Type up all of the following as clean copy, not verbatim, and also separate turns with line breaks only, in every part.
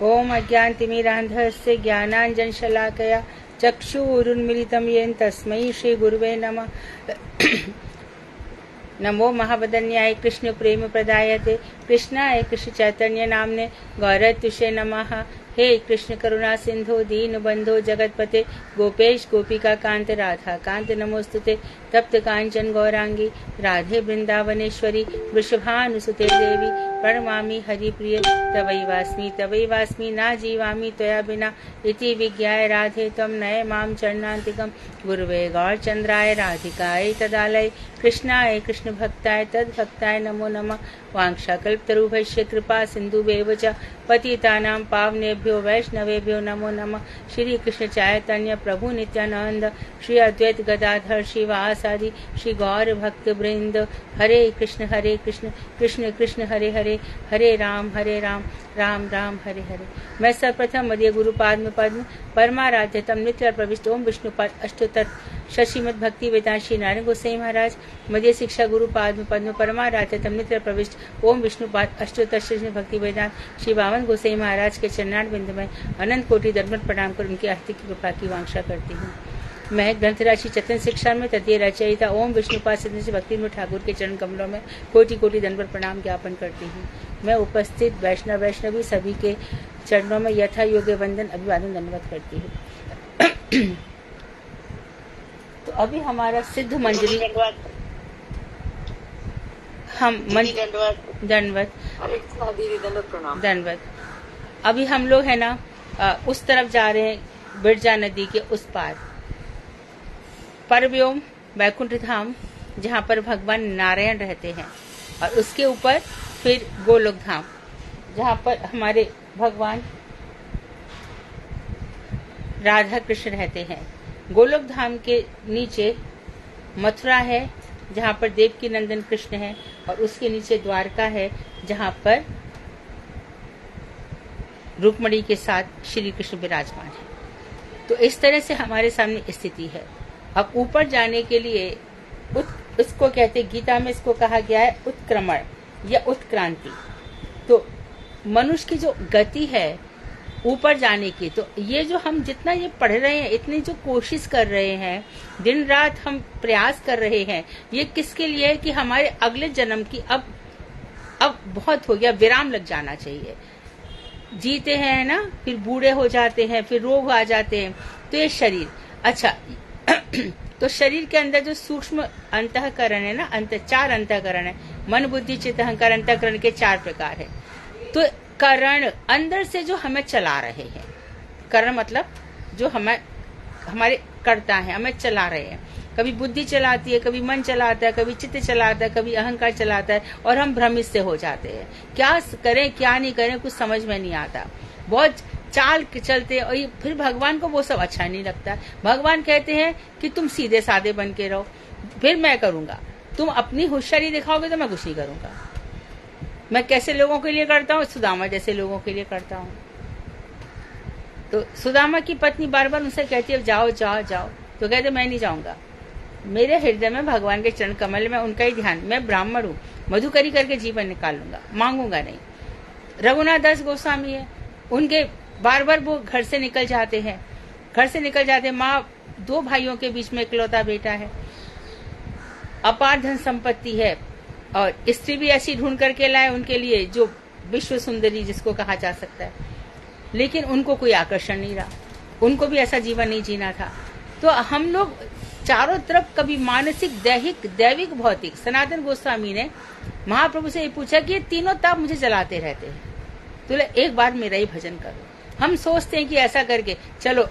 ओम अज्ञानतिमिरान्धस्य ज्ञानाञ्जनशलाकया चक्षुरुन्मीलितं येन तस्मै श्रीगुरुवे नमः। नमो महावदन्याय कृष्ण प्रेम प्रदायते कृष्णाय कृष्ण चैतन्य नामने गौरतुषे नमः। हे कृष्ण करुणा सिंधु दीन बंधो जगतपते गोपेश गोपिका कांत राधा कांत नमोस्तुते। तप्त कांचन गौरांगी राधे वृंदावनेश्वरी वृषभानुसुते देवी प्रणमामि हरिप्रिय तवैवास्मि ना जीवामि त्वया बिना इति विज्ञाय राधे त्वं नय मां चरणान्तिकं गुरुवे गौरचंद्राय राधिकाय तदालय कृष्णाय कृष्ण भक्ताय तद्भक्ताय नमो नमः। वांक्षाकल्पतरुभ्यश्च कृपा सिन्धुभ्येव च पतितानां पावनेभ्यो वैष्णवेभ्यो नमो नमः। श्री कृष्ण चैतन्य प्रभु नित्यानंद श्री अद्वैत गदाधर श्रीवासादि श्री गौर भक्त वृंद। हरे कृष्ण कृष्ण कृष्ण हरे हरे हरे राम राम राम हरे हरे। मैं सर्वप्रथम मध्य गुरु पाद पद्म परमाराध्य तम नित्य प्रविष्ट ओम विष्णुपाद अष्टोत्तर श्रीमद् भक्ति वेदांत श्री नारायण गोसाई महाराज मध्य शिक्षा गुरु पाद पद्म परमाराध्य तम नित्य प्रविष्ट ओम विष्णुपाद अष्टोत्तर श्रीमद् भक्ति वेदांत श्री वामन गोसाई महाराज के चरणार बिंद में अनंत कोटि दंडवत प्रणाम कर उनकी आरती की कृपा की वांछा करती हूँ। मैं ग्रंथ राशि चतन शिक्षा में तदीय रचयिता ओम विष्णुपाद सिद्ध भक्ति में ठाकुर के चरण कमलों में कोटि कोटि दंडवत प्रणाम ज्ञापन करती हूँ। मैं उपस्थित वैष्णवी सभी के चरणों में यथा योग्य वंदन अभिवादन दंडवत करती हूँ। तो अभी हमारा सिद्ध मंजरी दंडवत अभी हम लोग है ना उस तरफ जा रहे हैं बिरजा नदी के उस पार परव्योम वैकुंठ धाम जहाँ पर भगवान नारायण रहते हैं और उसके ऊपर फिर गोलोक धाम जहाँ पर हमारे भगवान राधा कृष्ण रहते हैं। गोलोक धाम के नीचे मथुरा है जहाँ पर देवकी नंदन कृष्ण है और उसके नीचे द्वारका है जहाँ पर रुक्मणी के साथ श्री कृष्ण विराजमान है। तो इस तरह से हमारे सामने स्थिति है। अब ऊपर जाने के लिए इसको कहते गीता में इसको कहा गया है उत्क्रमण या उत्क्रांति। तो मनुष्य की जो गति है ऊपर जाने की, तो ये जो हम जितना ये पढ़ रहे हैं, इतनी जो कोशिश कर रहे हैं, दिन रात हम प्रयास कर रहे हैं, ये किसके लिए है कि हमारे अगले जन्म की अब बहुत हो गया, विराम लग जाना चाहिए। जीते हैं ना, फिर बूढ़े हो जाते हैं, फिर रोग आ जाते हैं। तो ये शरीर अच्छा तो शरीर के अंदर जो सूक्ष्म अंतःकरण है ना, चार अंतःकरण है, मन बुद्धि चित्त अहंकार। अंतःकरण के चार प्रकार है। तो करण अंदर से जो हमें चला रहे हैं, करण मतलब जो हमारे कर्ता है, हमें चला रहे हैं। कभी बुद्धि चलाती है, कभी मन चलाता है, कभी चित्त चलाता है, कभी अहंकार चलाता है और हम भ्रमित से हो जाते हैं। क्या करें क्या नहीं करें कुछ समझ में नहीं आता, बहुत चाल चलते। और फिर भगवान को वो सब अच्छा नहीं लगता। भगवान कहते हैं कि तुम सीधे साधे बन के रहो, फिर मैं करूंगा। तुम अपनी होशियारी दिखाओगे तो मैं कुछ नहीं करूंगा। मैं कैसे लोगों के लिए करता हूँ, सुदामा जैसे लोगों के लिए करता हूँ। तो सुदामा की पत्नी बार बार उनसे कहती है जाओ जाओ जाओ, तो कहते मैं नहीं जाऊंगा। मेरे हृदय में भगवान के चरण कमल में उनका ही ध्यान। मैं ब्राह्मण हूँ, मधुकरी करके जीवन निकाल लूंगा, मांगूंगा नहीं। रघुनाथ दास गोस्वामी है, उनके बार बार वो घर से निकल जाते हैं। माँ दो भाइयों के बीच में इकलौता बेटा है, अपार धन संपत्ति है और स्त्री भी ऐसी ढूंढ करके लाए उनके लिए जो विश्व सुंदरी जिसको कहा जा सकता है। लेकिन उनको कोई आकर्षण नहीं रहा, उनको भी ऐसा जीवन नहीं जीना था। तो हम लोग चारों तरफ कभी मानसिक, दैविक, भौतिक। सनातन गोस्वामी ने महाप्रभु से ये पूछा कि ये तीनों ताप मुझे जलाते रहते हैं, तो एक बार मेरा ही भजन करो। हम सोचते हैं कि ऐसा करके चलो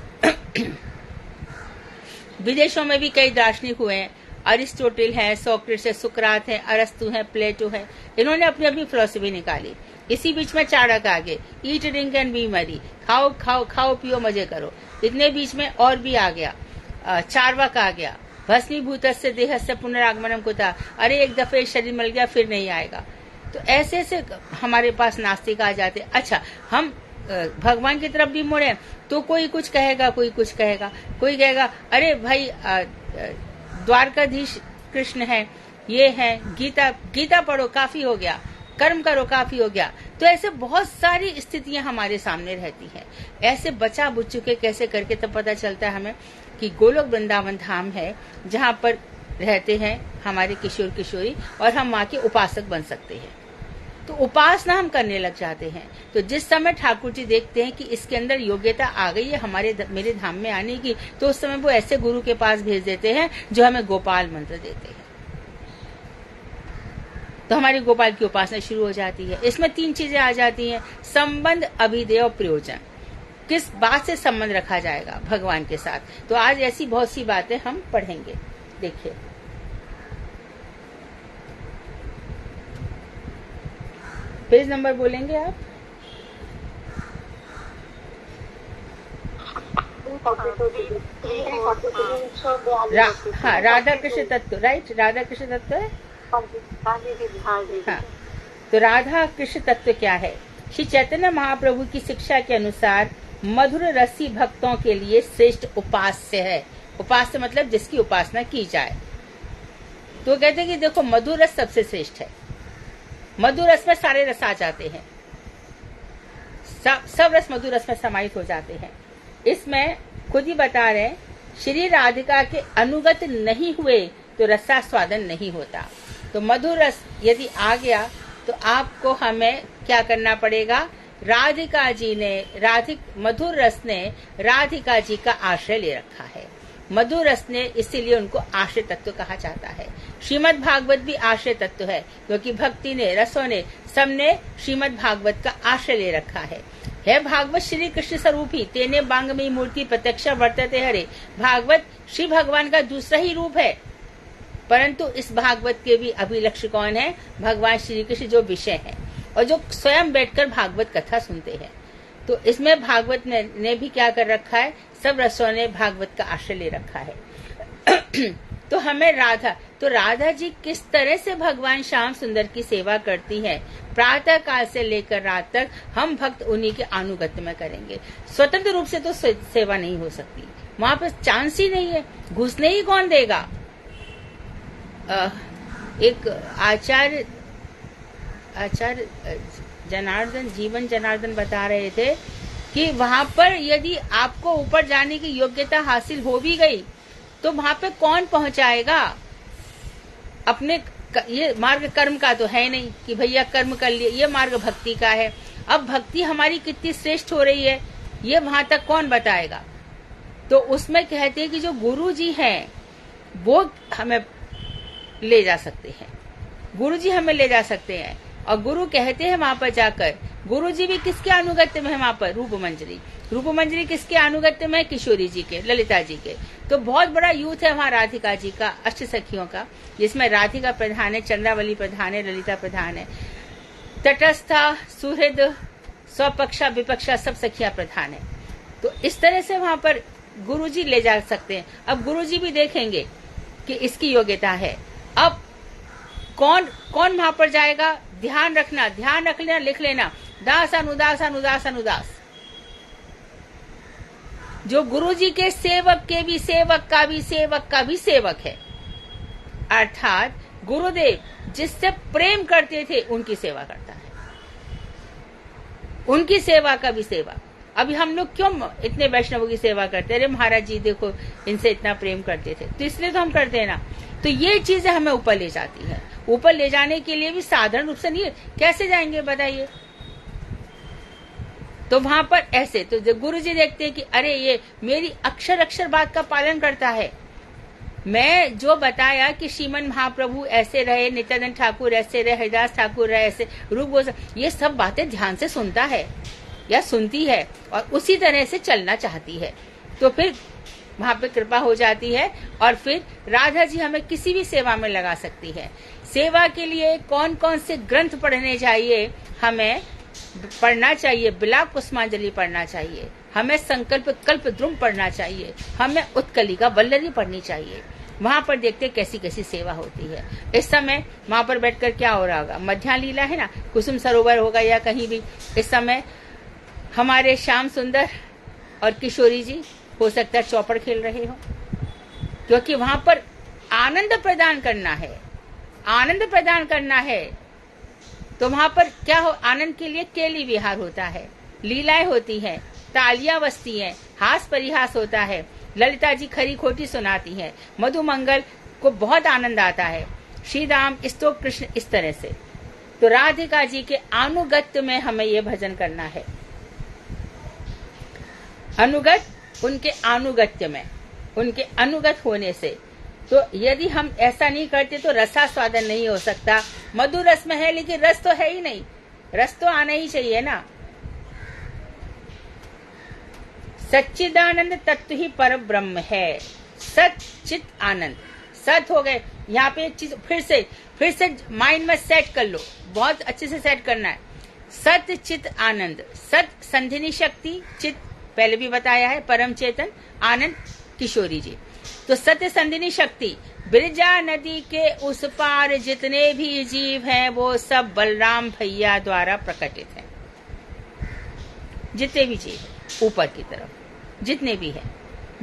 विदेशों में भी कई दार्शनिक हुए हैं, अरिस्टोटल है, सोक्रेटिस है, सुकरात है, अरस्तु है, प्लेटो है। इन्होंने अपनी अपनी फिलोसफी निकाली। इसी बीच में चाणक आ गए, ईट ड्रिंक एंड बी मरी, खाओ पियो मजे करो। इतने बीच में और भी आ गया, चार्वाक आ गया, भस्मीभूत से देह से पुनरागमनम कुता, अरे एक दफे शरीर मिल गया फिर नहीं आएगा। तो ऐसे ऐसे हमारे पास नास्तिक आ जाते। अच्छा, हम भगवान की तरफ भी मुड़े तो कोई कुछ कहेगा, कोई कुछ कहेगा, कोई कहेगा अरे भाई द्वारकाधीश कृष्ण है, ये है, गीता पढ़ो काफी हो गया। कर्म करो काफी हो गया। तो ऐसे बहुत सारी स्थितियां हमारे सामने रहती हैं। ऐसे बचा बुझ चुके कैसे करके तब पता चलता है हमें कि गोलोक वृंदावन धाम है जहाँ पर रहते हैं हमारे किशोर किशोरी, और हम माँ के उपासक बन सकते हैं। तो उपासना हम करने लग जाते हैं। तो जिस समय ठाकुर जी देखते हैं कि इसके अंदर योग्यता आ गई है मेरे धाम में आने की, तो उस समय वो ऐसे गुरु के पास भेज देते हैं जो हमें गोपाल मंत्र देते हैं। तो हमारी गोपाल की उपासना शुरू हो जाती है। इसमें 3 चीजें आ जाती हैं: संबंध, अभिधेय और प्रयोजन। किस बात से संबंध रखा जाएगा भगवान के साथ। तो आज ऐसी बहुत सी बातें हम पढ़ेंगे। देखिए, पेज नंबर बोलेंगे आप? हाँ, राधा कृष्ण तत्व, राइट, राधा कृष्ण तत्व है। हाँ, तो राधा कृष्ण तत्व क्या है? श्री चैतन्य महाप्रभु की शिक्षा के अनुसार मधुर रसी भक्तों के लिए श्रेष्ठ उपास्य है। उपास्य मतलब जिसकी उपासना की जाए। तो कहते हैं कि देखो, मधुर रस सबसे श्रेष्ठ है। मधुर रस में सारे रस आ जाते हैं, सब रस मधुर रस में समाहित हो जाते हैं। इसमें खुद ही बता रहे हैं, श्री राधिका के अनुगत नहीं हुए तो रसास्वादन नहीं होता। तो मधुर रस यदि आ गया तो आपको हमें क्या करना पड़ेगा? राधिका जी ने मधुर रस ने राधिका जी का आश्रय ले रखा है। मधुर रस ने, इसीलिए उनको आश्रय तत्व कहा जाता है। श्रीमद् भागवत भी आश्रय तत्व है, क्योंकि भक्ति ने, रसों ने, सबने श्रीमद् भागवत का आश्रय ले रखा है। भागवत श्री कृष्ण स्वरूप ही तेने बांग में मूर्ति प्रत्यक्ष वर्तते हरे। भागवत श्री भगवान का दूसरा ही रूप है, परंतु इस भागवत के भी अभिलक्ष्य कौन है? भगवान श्री कृष्ण जो विषय है और जो स्वयं बैठकर भागवत कथा सुनते हैं। तो इसमें भागवत ने भी क्या कर रखा है? सब रसों ने भागवत का आश्रय ले रखा है। तो हमें राधा जी किस तरह से भगवान श्याम सुंदर की सेवा करती हैं, प्रातः काल से लेकर रात तक हम भक्त उन्हीं के अनुगत्य में करेंगे। स्वतंत्र रूप से तो सेवा नहीं हो सकती, वहां पर चांस ही नहीं है, घुसने ही कौन देगा। एक आचार्य जीवन जनार्दन बता रहे थे कि वहां पर यदि आपको ऊपर जाने की योग्यता हासिल हो भी गई तो वहां पे कौन पहुंचाएगा? अपने ये मार्ग कर्म का तो है नहीं कि भैया कर्म कर लिए, ये मार्ग भक्ति का है। अब भक्ति हमारी कितनी श्रेष्ठ हो रही है ये वहां तक कौन बताएगा? तो उसमें कहते हैं कि जो गुरु जी हैं वो हमें ले जा सकते हैं, गुरु जी हमें ले जा सकते हैं। और गुरु कहते हैं वहां पर जाकर, गुरु जी भी किसके अनुगत्य में है? वहां पर रूप मंजरी किसके अनुगत्य में? किशोरी जी के, ललिता जी के। तो बहुत बड़ा यूथ है वहां राधिका जी का, अष्ट सखियों का, जिसमें राधिका प्रधान है, चंद्रावली प्रधान है, ललिता प्रधान है, तटस्था, सुहृद, स्वपक्षा, विपक्षा सब सखियां प्रधान है। तो इस तरह से वहां पर गुरु जी ले जा सकते हैं। अब गुरु जी भी देखेंगे कि इसकी योग्यता है। अब कौन वहां पर जाएगा? ध्यान रख लेना, लिख लेना, दास अनुदास अनुदास अनुदास। जो गुरु जी के सेवक के भी सेवक का भी सेवक का भी सेवक है, अर्थात गुरुदेव जिससे प्रेम करते थे उनकी सेवा करता है, उनकी सेवा का भी सेवा। अभी हम लोग क्यों इतने वैष्णवों की सेवा करते हैं? अरे महाराज जी देखो इनसे इतना प्रेम करते थे, तो इसलिए तो हम करते हैं ना। तो ये चीजें हमें ऊपर ले जाती है। ऊपर ले जाने के लिए भी साधारण रूप से नहीं है, कैसे जाएंगे बताइए? तो वहां पर ऐसे, तो जब गुरु जी देखते हैं कि अरे ये मेरी अक्षर अक्षर बात का पालन करता है, मैं जो बताया कि श्रीमन महाप्रभु ऐसे रहे, नित्यानंद ठाकुर ऐसे रहे, हरिदास ठाकुर रहे ऐसे, रूप गोस्वामी, ये सब बातें ध्यान से सुनता है या सुनती है और उसी तरह से चलना चाहती है, तो फिर वहां पे कृपा हो जाती है। और फिर राधा जी हमें किसी भी सेवा में लगा सकती है। सेवा के लिए कौन कौन से ग्रंथ पढ़ने चाहिए? हमें पढ़ना चाहिए बिलाप कुसुमांजलि पढ़ना चाहिए, हमें संकल्प कल्प द्रुम पढ़ना चाहिए, हमें उत्कलिका वल्लरी पढ़नी चाहिए। वहां पर देखते कैसी कैसी सेवा होती है। इस समय वहां पर बैठकर क्या हो रहा होगा? मध्याह्न लीला है ना, कुसुम सरोवर होगा या कहीं भी, इस समय हमारे श्याम सुंदर और किशोरी जी हो सकता है चौपड़ खेल रहे हो, क्योंकि वहां पर आनंद प्रदान करना है, आनंद प्रदान करना है। तो वहां पर क्या हो, आनंद के लिए केली विहार होता है, लीलाएं होती हैं, तालियां बजती हैं, हास परिहास होता है, ललिता जी खरी खोटी सुनाती हैं, मधुमंगल को बहुत आनंद आता है, श्री राम स्तोत्र कृष्ण, इस तरह से। तो राधिका जी के अनुगत्य में हमें ये भजन करना है, अनुगत, उनके अनुगत्य में, उनके अनुगत होने से। तो यदि हम ऐसा नहीं करते तो रसास्वादन नहीं हो सकता। मधुर रस में है लेकिन रस तो है ही नहीं, रस तो आना ही चाहिए ना। सच्चिदानंद तत्व ही पर ब्रह्म है, सच्चित आनंद, सत हो गए। यहाँ पे एक चीज फिर से माइंड में सेट कर लो, बहुत अच्छे से सेट करना है। सत चित आनंद, सत संधिनी शक्ति, चित पहले भी बताया है, परम चेतन, आनंद किशोरी जी। तो सत्य संधिनी शक्ति, बिरजा नदी के उस पार जितने भी जीव हैं वो सब बलराम भैया द्वारा प्रकटित हैं। जितने भी जीव ऊपर की तरफ जितने भी हैं,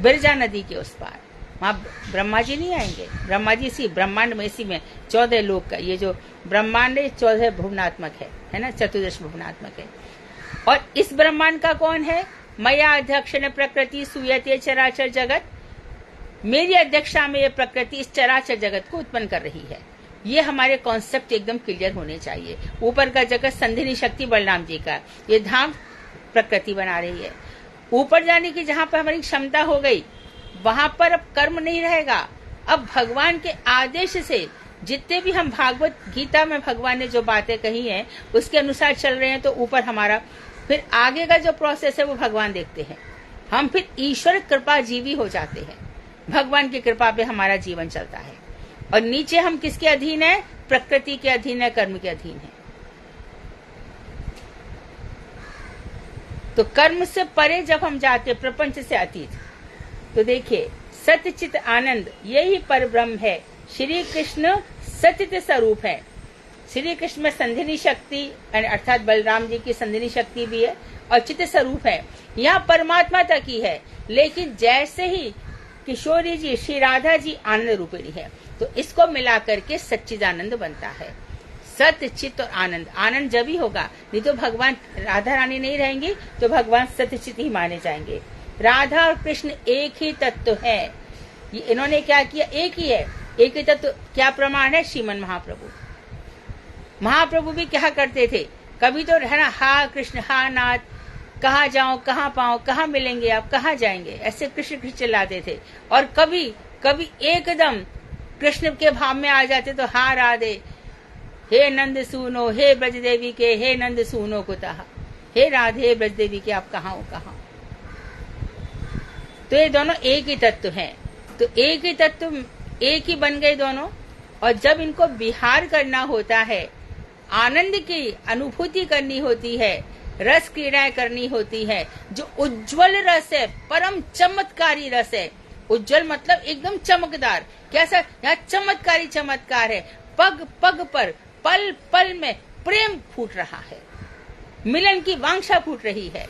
बिरजा नदी के उस पार, वहां ब्रह्मा जी नहीं आएंगे। ब्रह्मा जी इसी ब्रह्मांड में, इसी में 14 लोक का ये जो ब्रह्मांड है 14 भुवनात्मक है ना, चतुर्दश भुवनात्मक है। और इस ब्रह्मांड का कौन है? मया अध्यक्षण प्रकृति सूयते चराचर जगत, मेरी अध्यक्षता में ये प्रकृति इस चराचर जगत को उत्पन्न कर रही है। ये हमारे कॉन्सेप्ट एकदम क्लियर होने चाहिए। ऊपर का जगत संधिनी शक्ति बलराम जी का, ये धाम प्रकृति बना रही है। ऊपर जाने की जहां पर हमारी क्षमता हो गई, वहां पर अब कर्म नहीं रहेगा। अब भगवान के आदेश से जितने भी हम भागवत गीता में भगवान ने जो बातें कही हैं उसके अनुसार चल रहे हैं, तो ऊपर हमारा फिर आगे का जो प्रोसेस है वो भगवान देखते हैं। हम फिर ईश्वर कृपा जीवी हो जाते हैं, भगवान की कृपा पे हमारा जीवन चलता है। और नीचे हम किसके अधीन है? प्रकृति के अधीन है, कर्म के अधीन है। तो कर्म से परे जब हम जाते, प्रपंच से अतीत, तो देखिए सत्यचित आनंद यही पर ब्रह्म है। श्री कृष्ण सचित स्वरूप है। श्री कृष्ण में संधिनी शक्ति अर्थात बलराम जी की संधिनी शक्ति भी है और चित स्वरूप है। यहाँ परमात्मा तक ही है, लेकिन जैसे ही किशोरी जी, श्री राधा जी आनंद रूपिणी है, तो इसको मिलाकर के सच्चिदानंद बनता है। सत्य चित्त और आनंद, आनंद जब ही होगा, नहीं तो भगवान राधा रानी नहीं रहेंगी तो भगवान सत्य चित्त ही माने जाएंगे। राधा और कृष्ण एक ही तत्व है। ये इन्होंने क्या किया? एक ही है, एक ही तत्व। क्या प्रमाण है? श्रीमन महाप्रभु। महाप्रभु भी क्या करते थे? कभी तो है ना, हा कृष्ण हा नाथ, कहाँ जाऊं, कहाँ पाऊं, कहाँ मिलेंगे आप, कहाँ जाएंगे, ऐसे कृष्ण कृष्ण चिल्लाते थे। और कभी कभी एकदम कृष्ण के भाव में आ जाते तो हा राधे, हे नंद सुनो, हे ब्रजदेवी के, हे नंद सुनो कुतः, हे राधे ब्रजदेवी के, आप कहाँ हो, कहाँ। तो ये दोनों एक ही तत्व हैं। तो एक ही तत्व, एक ही बन गए दोनों। और जब इनको विहार करना होता है, आनंद की अनुभूति करनी होती है, रस क्रीड़ाएं करनी होती है, जो उज्जवल रस है, परम चमत्कारी रस है। उज्जवल मतलब एकदम चमकदार। कैसा? यहाँ चमत्कारी चमत्कार है। पग पग पर, पल पल में प्रेम फूट रहा है, मिलन की वांछा फूट रही है,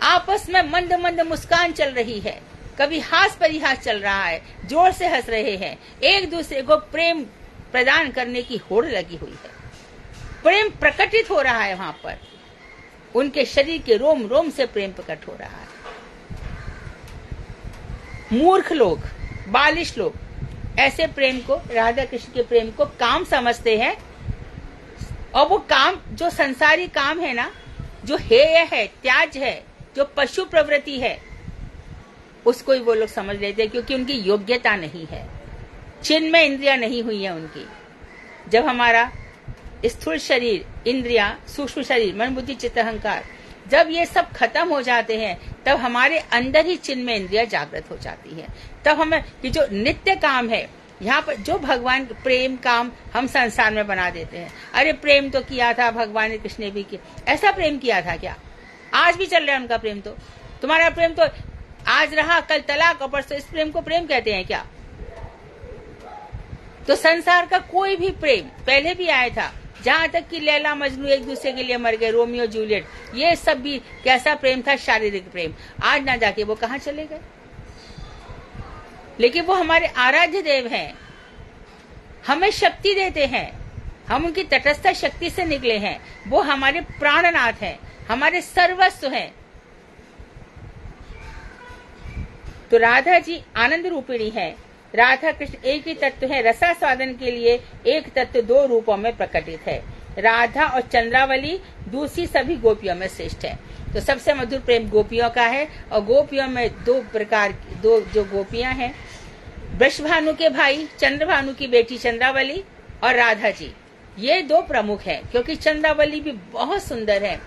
आपस में मंद मंद मुस्कान चल रही है, कभी हास परिहास चल रहा है, जोर से हंस रहे हैं, एक दूसरे को प्रेम प्रदान करने की होड़ लगी हुई है, प्रेम प्रकटित हो रहा है। वहां पर उनके शरीर के रोम रोम से प्रेम प्रकट हो रहा है। मूर्ख लोग, बालिश लोग ऐसे प्रेम को, राधा कृष्ण के प्रेम को काम समझते हैं। और वो काम जो संसारी काम है ना, जो हेय है, त्याज है, जो पशु प्रवृत्ति है, उसको ही वो लोग समझ लेते हैं, क्योंकि उनकी योग्यता नहीं है, चिन्मय इंद्रिया नहीं हुई है उनकी। जब हमारा स्थूल शरीर, इंद्रिया, सूक्ष्म शरीर, मन बुद्धि चित्त अहंकार, जब ये सब खत्म हो जाते हैं, तब हमारे अंदर ही चिन्मय इंद्रिया जागृत हो जाती है। तब हमें ये जो नित्य काम है, यहाँ पर जो भगवान प्रेम काम हम संसार में बना देते हैं। अरे प्रेम तो किया था भगवान ने, कृष्ण ने भी किया। ऐसा प्रेम किया था क्या? आज भी चल रहा है उनका प्रेम। तो तुम्हारा प्रेम तो आज रहा, कल तलाक, और परसों, इस प्रेम को प्रेम कहते हैं क्या? तो संसार का कोई भी प्रेम पहले भी आया था, जहां तक कि लैला मजनू एक दूसरे के लिए मर गए, रोमियो जूलियट, ये सब भी कैसा प्रेम था? शारीरिक प्रेम। आज ना जाके वो कहाँ चले गए? लेकिन वो हमारे आराध्य देव हैं, हमें शक्ति देते हैं, हम उनकी तटस्थ शक्ति से निकले हैं। वो हमारे प्राणनाथ हैं, हमारे सर्वस्व हैं। तो राधा जी आनंद रूपिणी है। राधा कृष्ण एक ही तत्व है। रसास्वादन के लिए एक तत्व दो रूपों में प्रकटित है। राधा और चंद्रावली दूसरी सभी गोपियों में श्रेष्ठ है। तो सबसे मधुर प्रेम गोपियों का है, और गोपियों में दो जो गोपियां हैं, वृषभानु के भाई चंद्रभानु की बेटी चंद्रावली और राधा जी, ये दो प्रमुख हैं। क्योंकि चंद्रावली भी बहुत सुंदर है।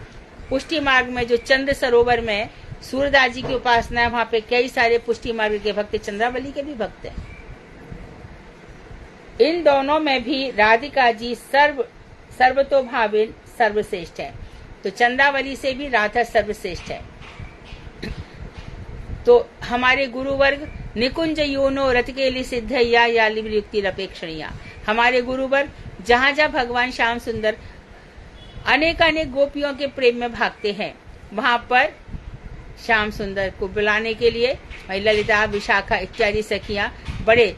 पुष्टि मार्ग में जो चंद्र सरोवर में सूर्यदास जी की उपासना है, वहां पे कई सारे पुष्टि मार्ग के भक्त चंद्रावली के भी भक्त हैं। इन दोनों में भी राधिका जी सर्वतोभावेन सर्वश्रेष्ठ है। तो चंद्रावली से भी राधा सर्वश्रेष्ठ है। तो हमारे गुरुवर्ग निकुंज योनो रथ के लिए सिद्ध या युक्ति अपेक्षणीय। हमारे गुरुवर्ग जहाँ जहाँ भगवान श्याम सुंदर अनेक गोपियों के प्रेम में भागते हैं, वहां पर श्याम सुंदर को बुलाने के लिए ललिता, विशाखा इत्यादि सखियां बड़े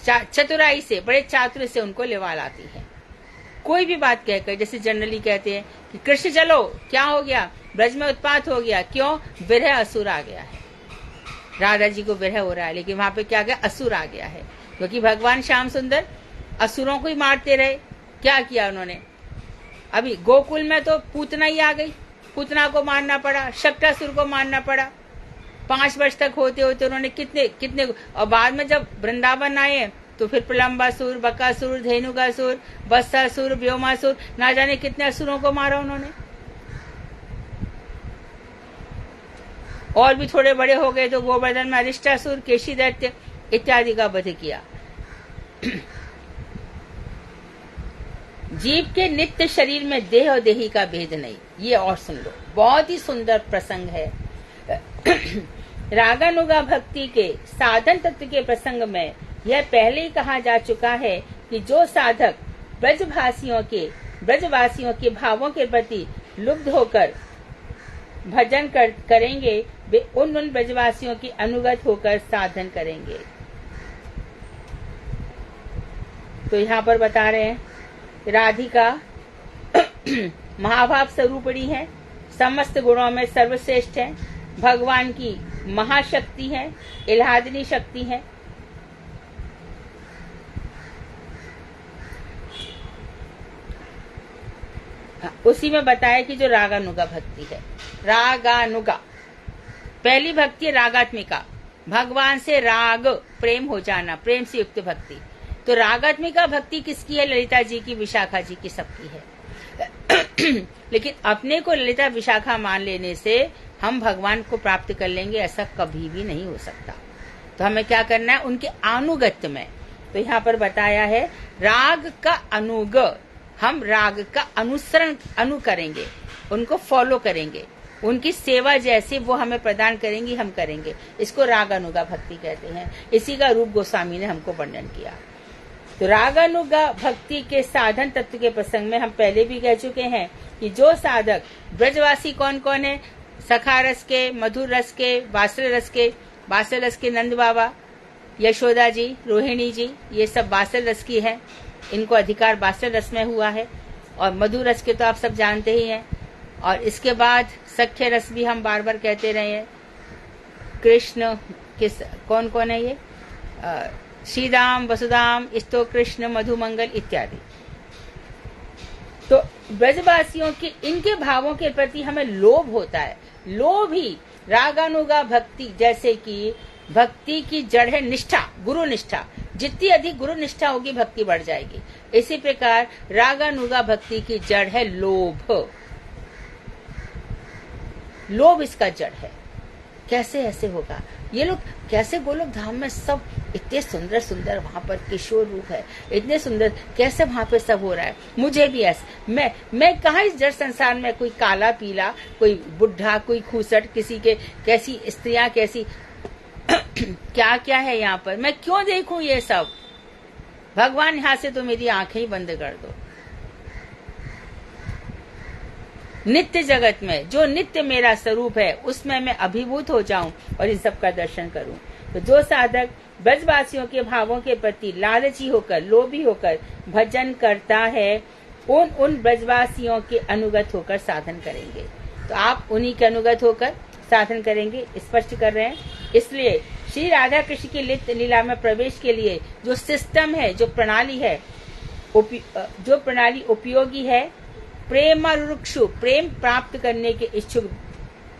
चतुराई से, बड़े चातुर्य से उनको लेवा लाती है। कोई भी बात कहकर, जैसे जनरली कहते हैं कि कृष्ण चलो, क्या हो गया, ब्रज में उत्पात हो गया, क्यों, विरह असुर आ गया है। राधा जी को विरह हो रहा है, लेकिन वहां पे क्या गया, असुर आ गया है। क्योंकि भगवान श्याम सुंदर असुरों को ही मारते रहे। क्या किया उन्होंने, अभी गोकुल में तो पूतना ही आ गई, पूतना को मारना पड़ा, शक्टासुर को मारना पड़ा। 5 वर्ष तक होते होते उन्होंने कितने और बाद में जब वृंदावन आए तो फिर प्रलंबासुर, बकासुर, धेनुकासुर, बत्सासुर, व्योमासुर, ना जाने कितने असुरों को मारा उन्होंने। और भी थोड़े बड़े हो गए तो गोवर्धन में अरिष्टासुर, केशी दैत्य इत्यादि का वध किया। जीव के नित्य शरीर में देह और देही का भेद नहीं। ये और सुन लो, बहुत ही सुंदर प्रसंग है। रागानुगा भक्ति के साधन तत्व के प्रसंग में यह पहले ही कहा जा चुका है कि जो साधक ब्रजवासियों के भावों के प्रति लुब्ध होकर भजन करेंगे, वे उन ब्रजवासियों की अनुगत होकर साधन करेंगे। तो यहाँ पर बता रहे हैं राधिका महाभाव स्वरूपिणी है, समस्त गुणों में सर्वश्रेष्ठ है, भगवान की महाशक्ति है, इल्हादिनी शक्ति है। उसी में बताया कि जो रागानुगा भक्ति है, रागानुगा पहली भक्ति है रागात्मिका, भगवान से राग प्रेम हो जाना, प्रेम से युक्त भक्ति। तो रागात्मिका भक्ति किसकी है, ललिता जी की, विशाखा जी की, सबकी है। लेकिन अपने को ललिता विशाखा मान लेने से हम भगवान को प्राप्त कर लेंगे, ऐसा कभी भी नहीं हो सकता। तो हमें क्या करना है, उनके अनुगत्य में। तो यहाँ पर बताया है राग का अनुग, हम राग का अनुसरण करेंगे, उनको फॉलो करेंगे, उनकी सेवा जैसे वो हमें प्रदान करेंगी हम करेंगे। इसको रागानुगा भक्ति कहते हैं। इसी का रूप गोस्वामी ने हमको वर्णन किया। तो रागानुगा भक्ति के साधन तत्व के प्रसंग में हम पहले भी कह चुके हैं कि जो साधक, ब्रजवासी कौन कौन है, सखा रस के, मधुर रस के, बासल रस के नंद बाबा, यशोदा जी, रोहिणी जी, ये सब बासल रस की है, इनको अधिकार बासल रस में हुआ है। और मधुर रस के तो आप सब जानते ही हैं। और इसके बाद सख्य रस भी हम बार बार कहते रहे हैं। कृष्ण किस कौन कौन है ये, श्रीदाम, वसुदाम, स्तो कृष्ण, मधुमंगल इत्यादि। तो ब्रजवासियों के इनके भावों के प्रति हमें लोभ होता है। लोभ ही रागानुगा भक्ति, जैसे कि भक्ति की जड़ है निष्ठा, गुरु निष्ठा। जितनी अधिक गुरु निष्ठा होगी भक्ति बढ़ जाएगी। इसी प्रकार रागानुगा भक्ति की जड़ है लोभ। लोभ इसका जड़ है। कैसे ऐसे होगा, ये लोग कैसे गोलोक धाम में सब इतने सुंदर सुंदर, वहां पर किशोर रूप है, इतने सुंदर, कैसे वहां पे सब हो रहा है। मुझे भी ऐसे, मैं कहा इस जड़ संसार में कोई काला पीला, कोई बुढ़ा, कोई खूसट, किसी के कैसी स्त्रियां, कैसी क्या क्या है यहाँ पर, मैं क्यों देखूं ये सब। भगवान यहाँ से तो मेरी आंखें ही बंद कर दो। नित्य जगत में जो नित्य मेरा स्वरूप है उसमें मैं अभिभूत हो जाऊं और इन सब का दर्शन करूं। तो जो साधक ब्रजवासियों के भावों के प्रति लालची होकर, लोभी होकर भजन करता है, उन ब्रजवासियों के अनुगत होकर साधन करेंगे। तो आप उन्हीं के अनुगत होकर साधन करेंगे, स्पष्ट कर रहे हैं। इसलिए श्री राधा कृष्ण की नित्य लीला में प्रवेश के लिए जो सिस्टम है, जो प्रणाली है, जो प्रणाली उपयोगी है, प्रेमरुक्षु, प्रेम प्राप्त करने के इच्छुक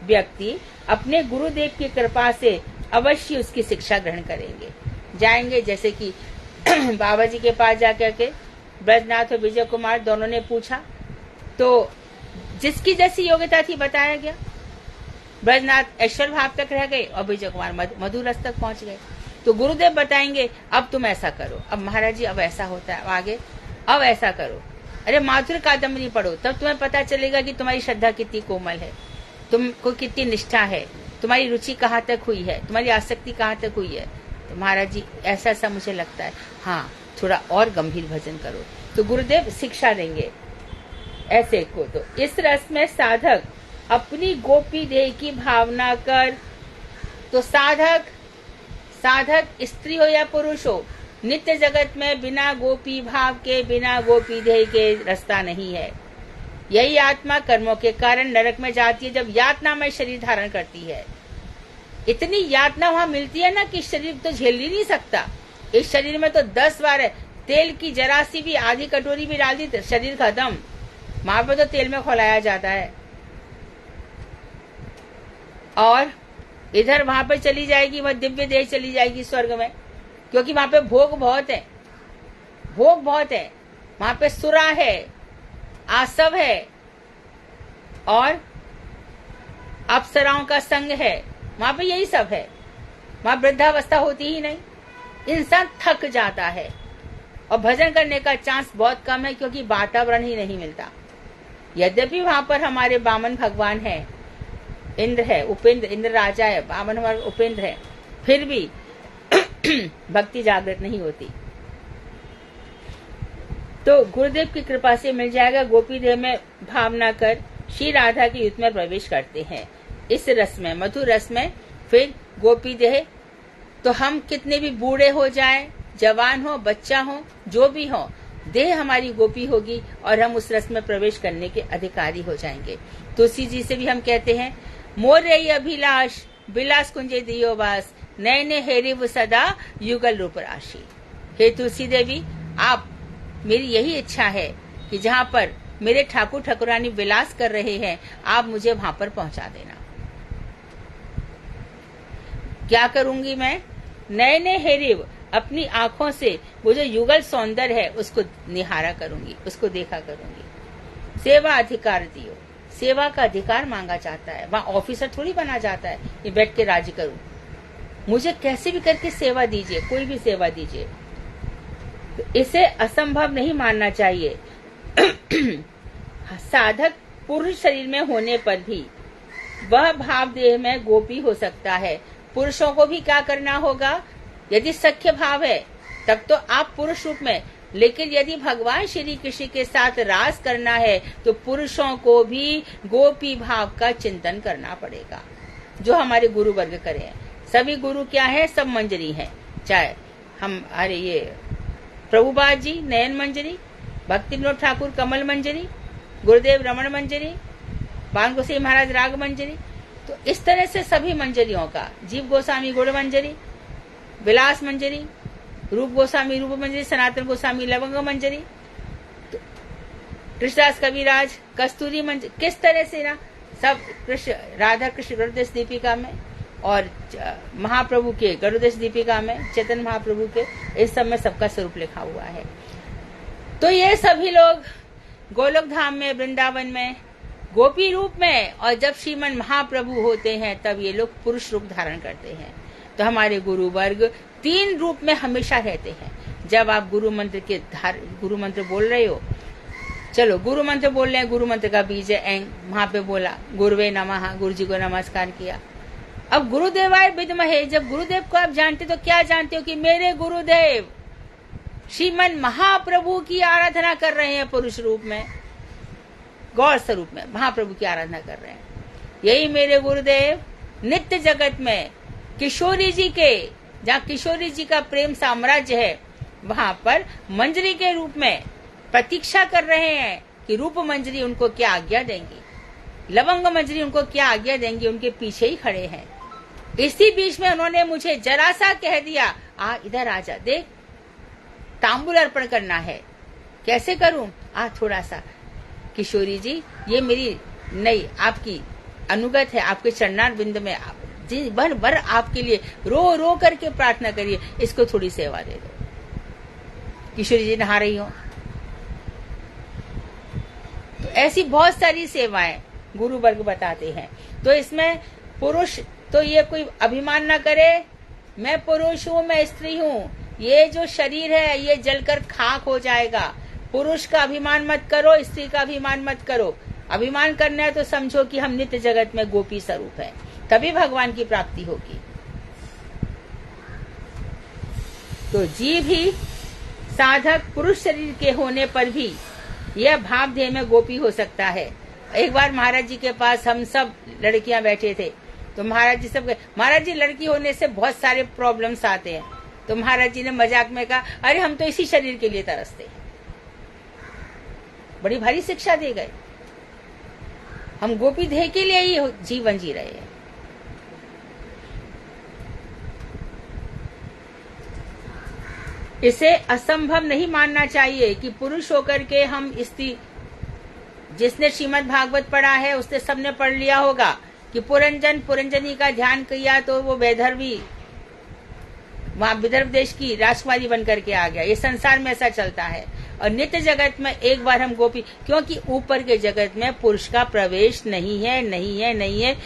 व्यक्ति अपने गुरुदेव की कृपा से अवश्य उसकी शिक्षा ग्रहण करेंगे, जाएंगे। जैसे कि बाबा जी के पास जाकर के ब्रजनाथ और विजय कुमार दोनों ने पूछा, तो जिसकी जैसी योग्यता थी बताया गया। ब्रजनाथ ऐश्वर्य भाव तक रह गए और विजय कुमार मधुर रस तक पहुंच गए। तो गुरुदेव बताएंगे अब तुम ऐसा करो, अब महाराज जी अब ऐसा होता है, आगे अब ऐसा करो, अरे माधुर कादम्बरी पढ़ो, तब तुम्हें पता चलेगा कि तुम्हारी श्रद्धा कितनी कोमल है, तुमको कितनी निष्ठा है, तुम्हारी रुचि कहाँ तक हुई है, तुम्हारी आसक्ति कहाँ तक हुई है। तो महाराज जी ऐसा ऐसा मुझे लगता है, हाँ थोड़ा और गंभीर भजन करो। तो गुरुदेव शिक्षा देंगे ऐसे को। तो इस रस में साधक अपनी गोपी देह की भावना कर, तो साधक स्त्री हो या पुरुष हो, नित्य जगत में बिना गोपी भाव के, बिना गोपी देह के रास्ता नहीं है। यही आत्मा कर्मों के कारण नरक में जाती है, जब यातनामय शरीर धारण करती है। इतनी यातना वहां मिलती है ना कि शरीर तो झेल ही नहीं सकता। इस शरीर में तो 10 बार तेल की जरा सी भी आधी कटोरी भी डाल दी तो शरीर खत्म। वहां पर तो तेल में खौलाया जाता है। और इधर वहां पर चली जाएगी, वह दिव्य देह चली जाएगी स्वर्ग में, क्योंकि वहां पे भोग बहुत है, भोग बहुत है। वहां पे सुरा है, आसव है और अप्सराओं का संग है, वहां पे यही सब है। वहां वृद्धावस्था होती ही नहीं, इंसान थक जाता है और भजन करने का चांस बहुत कम है, क्योंकि वातावरण ही नहीं मिलता। यद्यपि वहां पर हमारे बामन भगवान है, इंद्र है, उपेंद्र, इंद्र राजा है, बामन हमारा उपेंद्र है, फिर भी भक्ति जागृत नहीं होती। तो गुरुदेव की कृपा से मिल जाएगा। गोपी देह में भावना कर श्री राधा के युद्ध में प्रवेश करते हैं। इस रस में, मधुर रस में, फिर गोपी देह, तो हम कितने भी बूढ़े हो जाएं, जवान हो, बच्चा हो, जो भी हो, देह हमारी गोपी होगी और हम उस रस में प्रवेश करने के अधिकारी हो जाएंगे। तुलसी जी से भी हम कहते हैं, मोर रही अभिलाष विलास कुंजे दियो वास, नए ने हेरिव सदा युगल रूप राशि। हे तुलसी देवी, आप, मेरी यही इच्छा है कि जहाँ पर मेरे ठाकुर ठाकुरानी विलास कर रहे हैं, आप मुझे वहां पर पहुंचा देना। क्या करूंगी मैं? नए नए हेरिव, अपनी आंखों से वो जो युगल सौंदर्य है उसको निहारा करूंगी, उसको देखा करूंगी। सेवा अधिकार दियो, सेवा का अधिकार मांगा जाता है। वहाँ ऑफिसर थोड़ी बना जाता है कि बैठ के राज करूं। मुझे कैसे भी करके सेवा दीजिए, कोई भी सेवा दीजिए। तो इसे असंभव नहीं मानना चाहिए। साधक पुरुष शरीर में होने पर भी वह भाव देह में गोपी हो सकता है। पुरुषों को भी क्या करना होगा? यदि सख्य भाव है तब तो आप पुरुष रूप में, लेकिन यदि भगवान श्री कृष्ण के साथ रास करना है तो पुरुषों को भी गोपी भाव का चिंतन करना पड़ेगा, जो हमारे गुरु वर्ग करें। सभी गुरु क्या है? सब मंजरी हैं। चाहे हम, अरे ये प्रभुपाद जी नयन मंजरी, भक्ति विनोद ठाकुर कमल मंजरी, गुरुदेव रमण मंजरी, बाल गोसाई महाराज राग मंजरी। तो इस तरह से सभी मंजरियों का, जीव गोस्वामी गुण मंजरी, विलास मंजरी, रूप गोस्वामी रूप मंजरी, सनातन गोस्वामी लवंग मंजरी, तो कृष्णदास कविराज कस्तूरी मंजरी। किस तरह से ना सब कृष्ण राधा कृष्ण गरुदेश दीपिका में और महाप्रभु के गरुदेश दीपिका में, चैतन्य महाप्रभु के, इस सब में सबका स्वरूप लिखा हुआ है। तो ये सभी लोग गोलोक धाम में, वृंदावन में गोपी रूप में, और जब श्रीमन महाप्रभु होते हैं तब ये लोग पुरुष रूप धारण करते हैं। तो हमारे गुरु वर्ग 3 रूप में हमेशा रहते हैं। जब आप गुरु मंत्र बोल रहे हो, चलो गुरु मंत्र बोल रहे हैं, गुरु मंत्र का बीज है एंग, वहां पे बोला गुरुवे नमः, गुरु जी को नमस्कार किया। अब गुरुदेवाय विद्महे, जब गुरुदेव को आप जानते तो क्या जानते हो कि मेरे गुरुदेव श्रीमन महाप्रभु की आराधना कर रहे हैं पुरुष रूप में, गौर स्वरूप में महाप्रभु की आराधना कर रहे हैं। यही मेरे गुरुदेव नित्य जगत में किशोरी जी के जहाँ किशोरी जी का प्रेम साम्राज्य है, वहां पर मंजरी के रूप में प्रतीक्षा कर रहे हैं कि रूप मंजरी उनको क्या आज्ञा देंगी, लवंग मंजरी उनको क्या आज्ञा देंगी, उनके पीछे ही खड़े हैं। इसी बीच में उन्होंने मुझे जरा सा कह दिया, इधर आ जा, देख तांबूल अर्पण करना है, कैसे करूं, थोड़ा सा। किशोरी जी, ये मेरी नहीं, आपकी अनुगत है, आपके चरणार बिंद में जी भर भर आपके लिए रो रो करके प्रार्थना करिए, इसको थोड़ी सेवा दे दो। किशोरी जी नहा रही हो, तो ऐसी बहुत सारी सेवाएं गुरु वर्ग बताते हैं। तो इसमें पुरुष तो ये कोई अभिमान ना करे, मैं पुरुष हूँ, मैं स्त्री हूँ, ये जो शरीर है ये जलकर खाक हो जाएगा। पुरुष का अभिमान मत करो, स्त्री का अभिमान मत करो। अभिमान करना है तो समझो कि हम नित्य जगत में गोपी स्वरूप है, तभी भगवान की प्राप्ति होगी। तो जीव ही साधक पुरुष शरीर के होने पर भी यह भाव देह में गोपी हो सकता है। एक बार महाराज जी के पास हम सब लड़कियां बैठे थे, तो महाराज जी सब कहे, महाराज जी लड़की होने से बहुत सारे प्रॉब्लम्स आते हैं। तो महाराज जी ने मजाक में कहा, अरे हम तो इसी शरीर के लिए तरसते हैं। बड़ी भारी शिक्षा दे गए। हम गोपी देह के लिए ही जीवन जी रहे हैं। इसे असंभव नहीं मानना चाहिए कि पुरुष होकर के हम स्त्री, जिसने श्रीमद् भागवत पढ़ा है उसने सबने पढ़ लिया होगा कि पुरंजनी का ध्यान किया तो वो वैदर्भी, वहां विदर्भ देश की राजकुमारी बन करके आ गया। ये संसार में ऐसा चलता है। और नित्य जगत में एक बार हम गोपी, क्योंकि ऊपर के जगत में पुरुष का प्रवेश नहीं है, नहीं है, नहीं है।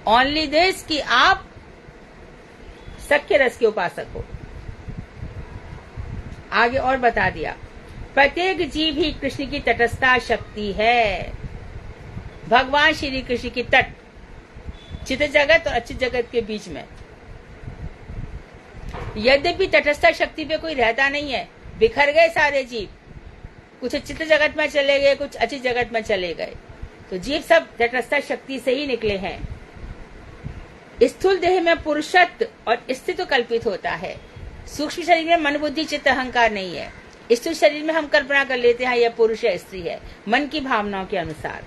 ओनली दिस कि आप सख्य रस के उपासक हो। आगे और बता दिया, प्रत्येक जीव ही कृष्ण की तटस्था शक्ति है। भगवान श्री कृष्ण की तट, चित जगत और अचित जगत के बीच में। यद्यपि तटस्थ शक्ति पे कोई रहता नहीं है, बिखर गए सारे जीव, कुछ चित जगत में चले गए, कुछ अचित जगत में चले गए, तो जीव सब तटस्थ शक्ति से ही निकले हैं। स्थूल देह में पुरुषत्व और स्थित्व कल्पित होता है। सूक्ष्म शरीर में मन बुद्धि चित्त अहंकार नहीं है। स्थूल शरीर में हम कल्पना कर लेते हैं यह पुरुष है, स्त्री है, मन की भावनाओं के अनुसार।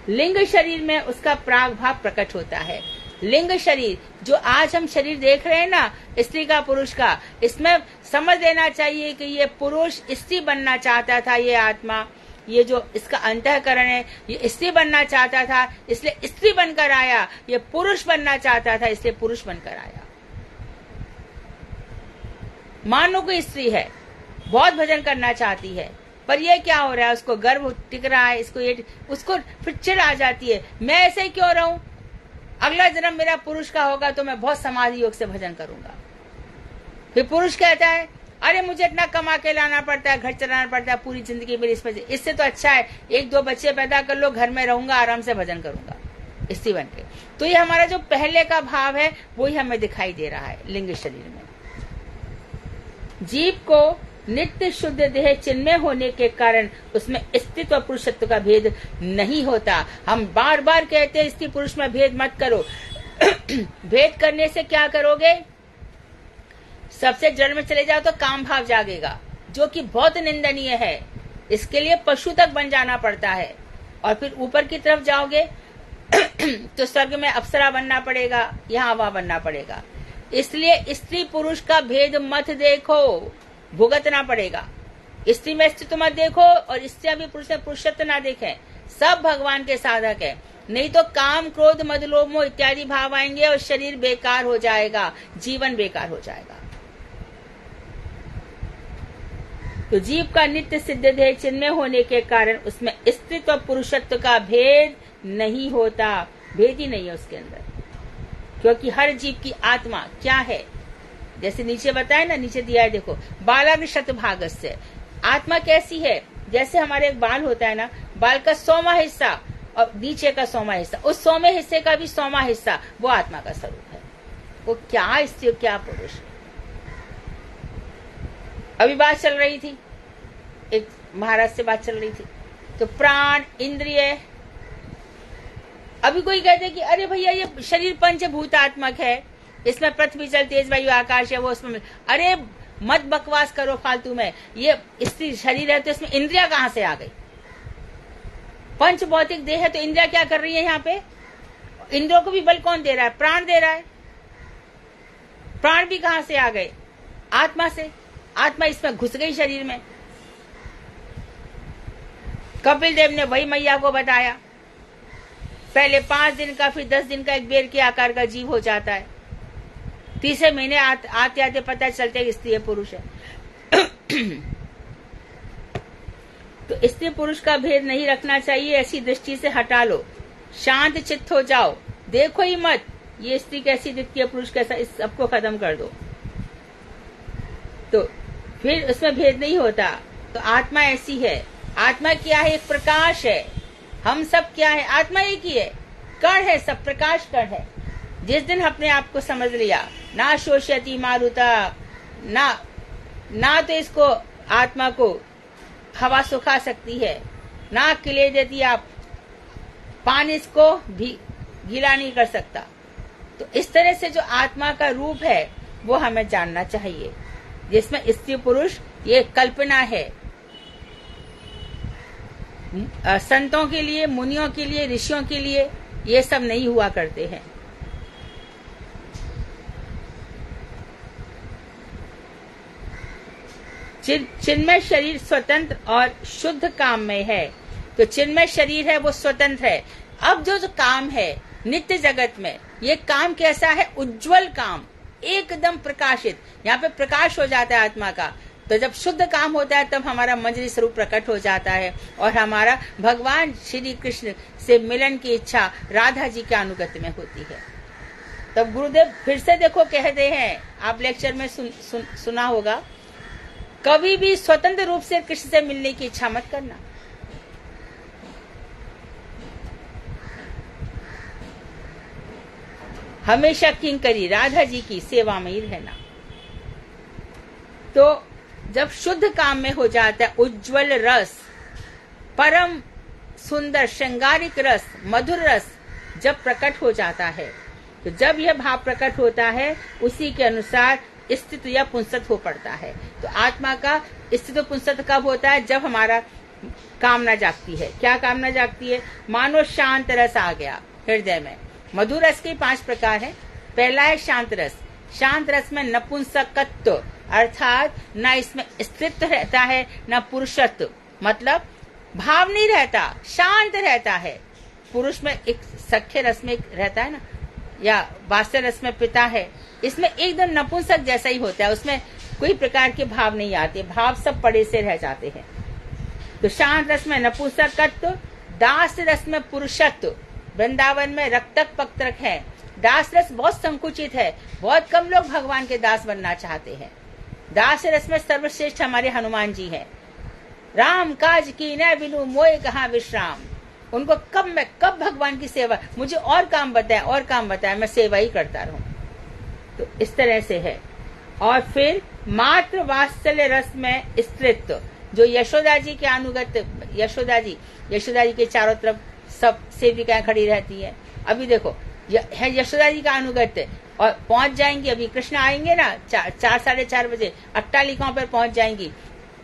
लिंग शरीर में उसका प्राग भाव प्रकट होता है। लिंग शरीर जो आज हम शरीर देख रहे हैं ना, स्त्री का पुरुष का, इसमें समझ लेना चाहिए कि ये पुरुष स्त्री बनना चाहता था, ये आत्मा, ये जो इसका अंतःकरण है, ये स्त्री बनना चाहता था इसलिए स्त्री बनकर आया, ये पुरुष बनना चाहता था इसलिए पुरुष बनकर आया। मानो कोई स्त्री है, बहुत भजन करना चाहती है, पर ये क्या हो रहा है, उसको गर्व टिक रहा है, उसको फिर चिढ़ आ जाती है, मैं ऐसे ही क्यों रहूं, अगला जन्म मेरा पुरुष का होगा तो मैं बहुत समाधि योग से भजन करूंगा। फिर पुरुष कहता है, अरे मुझे इतना कमा के लाना पड़ता है, घर चलाना पड़ता है, पूरी जिंदगी मेरी इससे तो अच्छा है 1-2 बच्चे पैदा कर लो, घर में रहूंगा, आराम से भजन करूंगा स्त्री बन के। तो ये हमारा जो पहले का भाव है वही हमें दिखाई दे रहा है लिंग शरीर में। जीव को नित्य शुद्ध देह चिन्मय होने के कारण उसमें स्त्रीत्व और पुरुषत्व का भेद नहीं होता। हम बार बार कहते हैं स्त्री पुरुष में भेद मत करो। भेद करने से क्या करोगे, सबसे जड़ में चले जाओ तो काम भाव जागेगा, जो कि बहुत निंदनीय है। इसके लिए पशु तक बन जाना पड़ता है। और फिर ऊपर की तरफ जाओगे तो स्वर्ग में अप्सरा बनना पड़ेगा, यहाँ वहां बनना पड़ेगा। इसलिए स्त्री पुरुष का भेद मत देखो, भुगतना पड़ेगा। स्त्री में स्त्री मत देखो और स्त्रियां भी पुरुष में पुरुषत्व ना देखें। सब भगवान के साधक है, नहीं तो काम क्रोध मद लोभ मोह इत्यादि भाव आएंगे और शरीर बेकार हो जाएगा, जीवन बेकार हो जाएगा। तो जीव का नित्य सिद्ध देह चिन्मय होने के कारण उसमें स्त्रीत्व पुरुषत्व का भेद नहीं होता, भेद ही नहीं है उसके अंदर। क्योंकि हर जीव की आत्मा क्या है, जैसे नीचे बताया ना, नीचे दिया है देखो, बालाग्र शतभागस्य। आत्मा कैसी है, जैसे हमारे एक बाल होता है ना, बाल का 100वां हिस्सा और नीचे का 100वां हिस्सा, उस 100वें हिस्से का भी 100वां हिस्सा वो आत्मा का स्वरूप है। वो क्या स्त्री क्या पुरुष। अभी बात चल रही थी, एक महाराज से बात चल रही थी, तो प्राण इंद्रिय, अभी कोई कहते कि अरे भैया ये शरीर पंचभूतात्मक है, इसमें पृथ्वी जल तेज वायु आकाश है, वो उसमें, अरे मत बकवास करो फालतू में। ये स्त्री शरीर है तो इसमें इंद्रिया कहां से आ गई? पंच भौतिक देह है तो इंद्रिया क्या कर रही है यहाँ पे? इंद्रियों को भी बल कौन दे रहा है? प्राण दे रहा है। प्राण भी कहां से आ गए? आत्मा से। आत्मा इसमें घुस गई शरीर में। कपिल देव ने वही मैया को बताया, पहले 5 दिन का फिर 10 दिन का एक बेर के आकार का जीव हो जाता है, तीसरे महीने आते आते पता चलता है स्त्री पुरुष है। तो स्त्री पुरुष का भेद नहीं रखना चाहिए, ऐसी दृष्टि से हटा लो, शांत चित्त हो जाओ, देखो ही मत ये स्त्री कैसी दिखती है, पुरुष कैसा, इस सबको खत्म कर दो, तो फिर उसमें भेद नहीं होता। तो आत्मा ऐसी है। आत्मा क्या है? एक प्रकाश है। हम सब क्या है? आत्मा एक ही है, कण है, सब प्रकाश कण है। जिस दिन अपने आप को समझ लिया, ना शोष्यति मारुता, ना तो इसको आत्मा को हवा सुखा सकती है, ना किले देती आप, पानी इसको भी गीला नहीं कर सकता। तो इस तरह से जो आत्मा का रूप है वो हमें जानना चाहिए, जिसमें स्त्री पुरुष ये कल्पना है। संतों के लिए, मुनियों के लिए, ऋषियों के लिए ये सब नहीं हुआ करते हैं। चिन्मय शरीर स्वतंत्र और शुद्ध काम में है। तो चिन्मय शरीर है वो स्वतंत्र है। अब जो काम है नित्य जगत में, ये काम कैसा है? उज्जवल काम, एकदम प्रकाशित। यहाँ पे प्रकाश हो जाता है आत्मा का। तो जब शुद्ध काम होता है तब हमारा मंजरी स्वरूप प्रकट हो जाता है और हमारा भगवान श्री कृष्ण से मिलन की इच्छा राधा जी के अनुगत्य में होती है। तब गुरुदेव फिर से देखो कहते हैं, आप लेक्चर में सुना होगा, कभी भी स्वतंत्र रूप से कृष्ण से मिलने की इच्छा मत करना। हमेशा किंकरी राधा जी की सेवा में ही रहना। तो जब शुद्ध काम में हो जाता है, उज्जवल रस, परम सुंदर श्रृंगारिक रस, मधुर रस जब प्रकट हो जाता है, तो जब यह भाव प्रकट होता है उसी के अनुसार स्थित या पुंसत हो पड़ता है। तो आत्मा का स्थित पुंसत कब होता है? जब हमारा कामना जागती है। क्या कामना जागती है? मानो शांत रस आ गया हृदय में। मधुर रस के 5 प्रकार हैं। पहला है शांत रस। शांत रस में नपुंसकत्व, अर्थात न इसमें स्त्रीत्व रहता है न पुरुषत्व, मतलब भाव नहीं रहता, शांत रहता है। पुरुष में एक सख्य रस में रहता है ना, या वात्सल्य रस में पिता है, इसमें एकदम नपुंसक जैसा ही होता है, उसमें कोई प्रकार के भाव नहीं आते, भाव सब पड़े से रह जाते हैं। तो शांत रस में नपुंसकत्व, दास रस में पुरुषत्व। वृंदावन में रक्तक पक्तक है। दास रस बहुत संकुचित है, बहुत कम लोग भगवान के दास बनना चाहते हैं। दास रस में सर्वश्रेष्ठ हमारे हनुमान जी हैं। राम काज की न बिनु मोय कहाँ विश्राम। उनको कब भगवान की सेवा, मुझे और काम बताए, मैं सेवा ही करता रहूं। तो इस तरह से है। और फिर मात्र वात्सल्य रस में स्त्रीत्व, जो यशोदा जी के अनुगत, यशोदा जी के चारों तरफ सब सेविकाएं खड़ी रहती है। अभी देखो है यशोदा जी का अनुगत्य, और पहुंच जाएंगी, अभी कृष्ण आएंगे ना 4-4:30 बजे, अट्टालिकाओं पर पहुंच जाएंगी।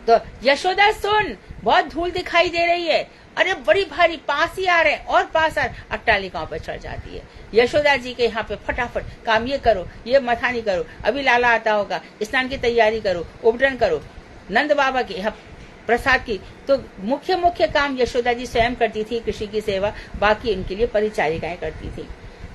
तो यशोदा सुन, बहुत धूल दिखाई दे रही है, अरे बड़ी भारी, पास ही आ रहे हैं, और पास आ, अट्टालिकाओं पर चढ़ जाती है। यशोदा जी के यहाँ पे फटाफट काम ये करो, ये मथानी करो, अभी लाला आता होगा, स्नान की तैयारी करो, उपटन करो, नंद बाबा के यहाँ प्रसाद की। तो मुख्य काम यशोदा जी स्वयं करती थी, कृषि की सेवा, बाकी इनके लिए परिचारिकाएं करती थी।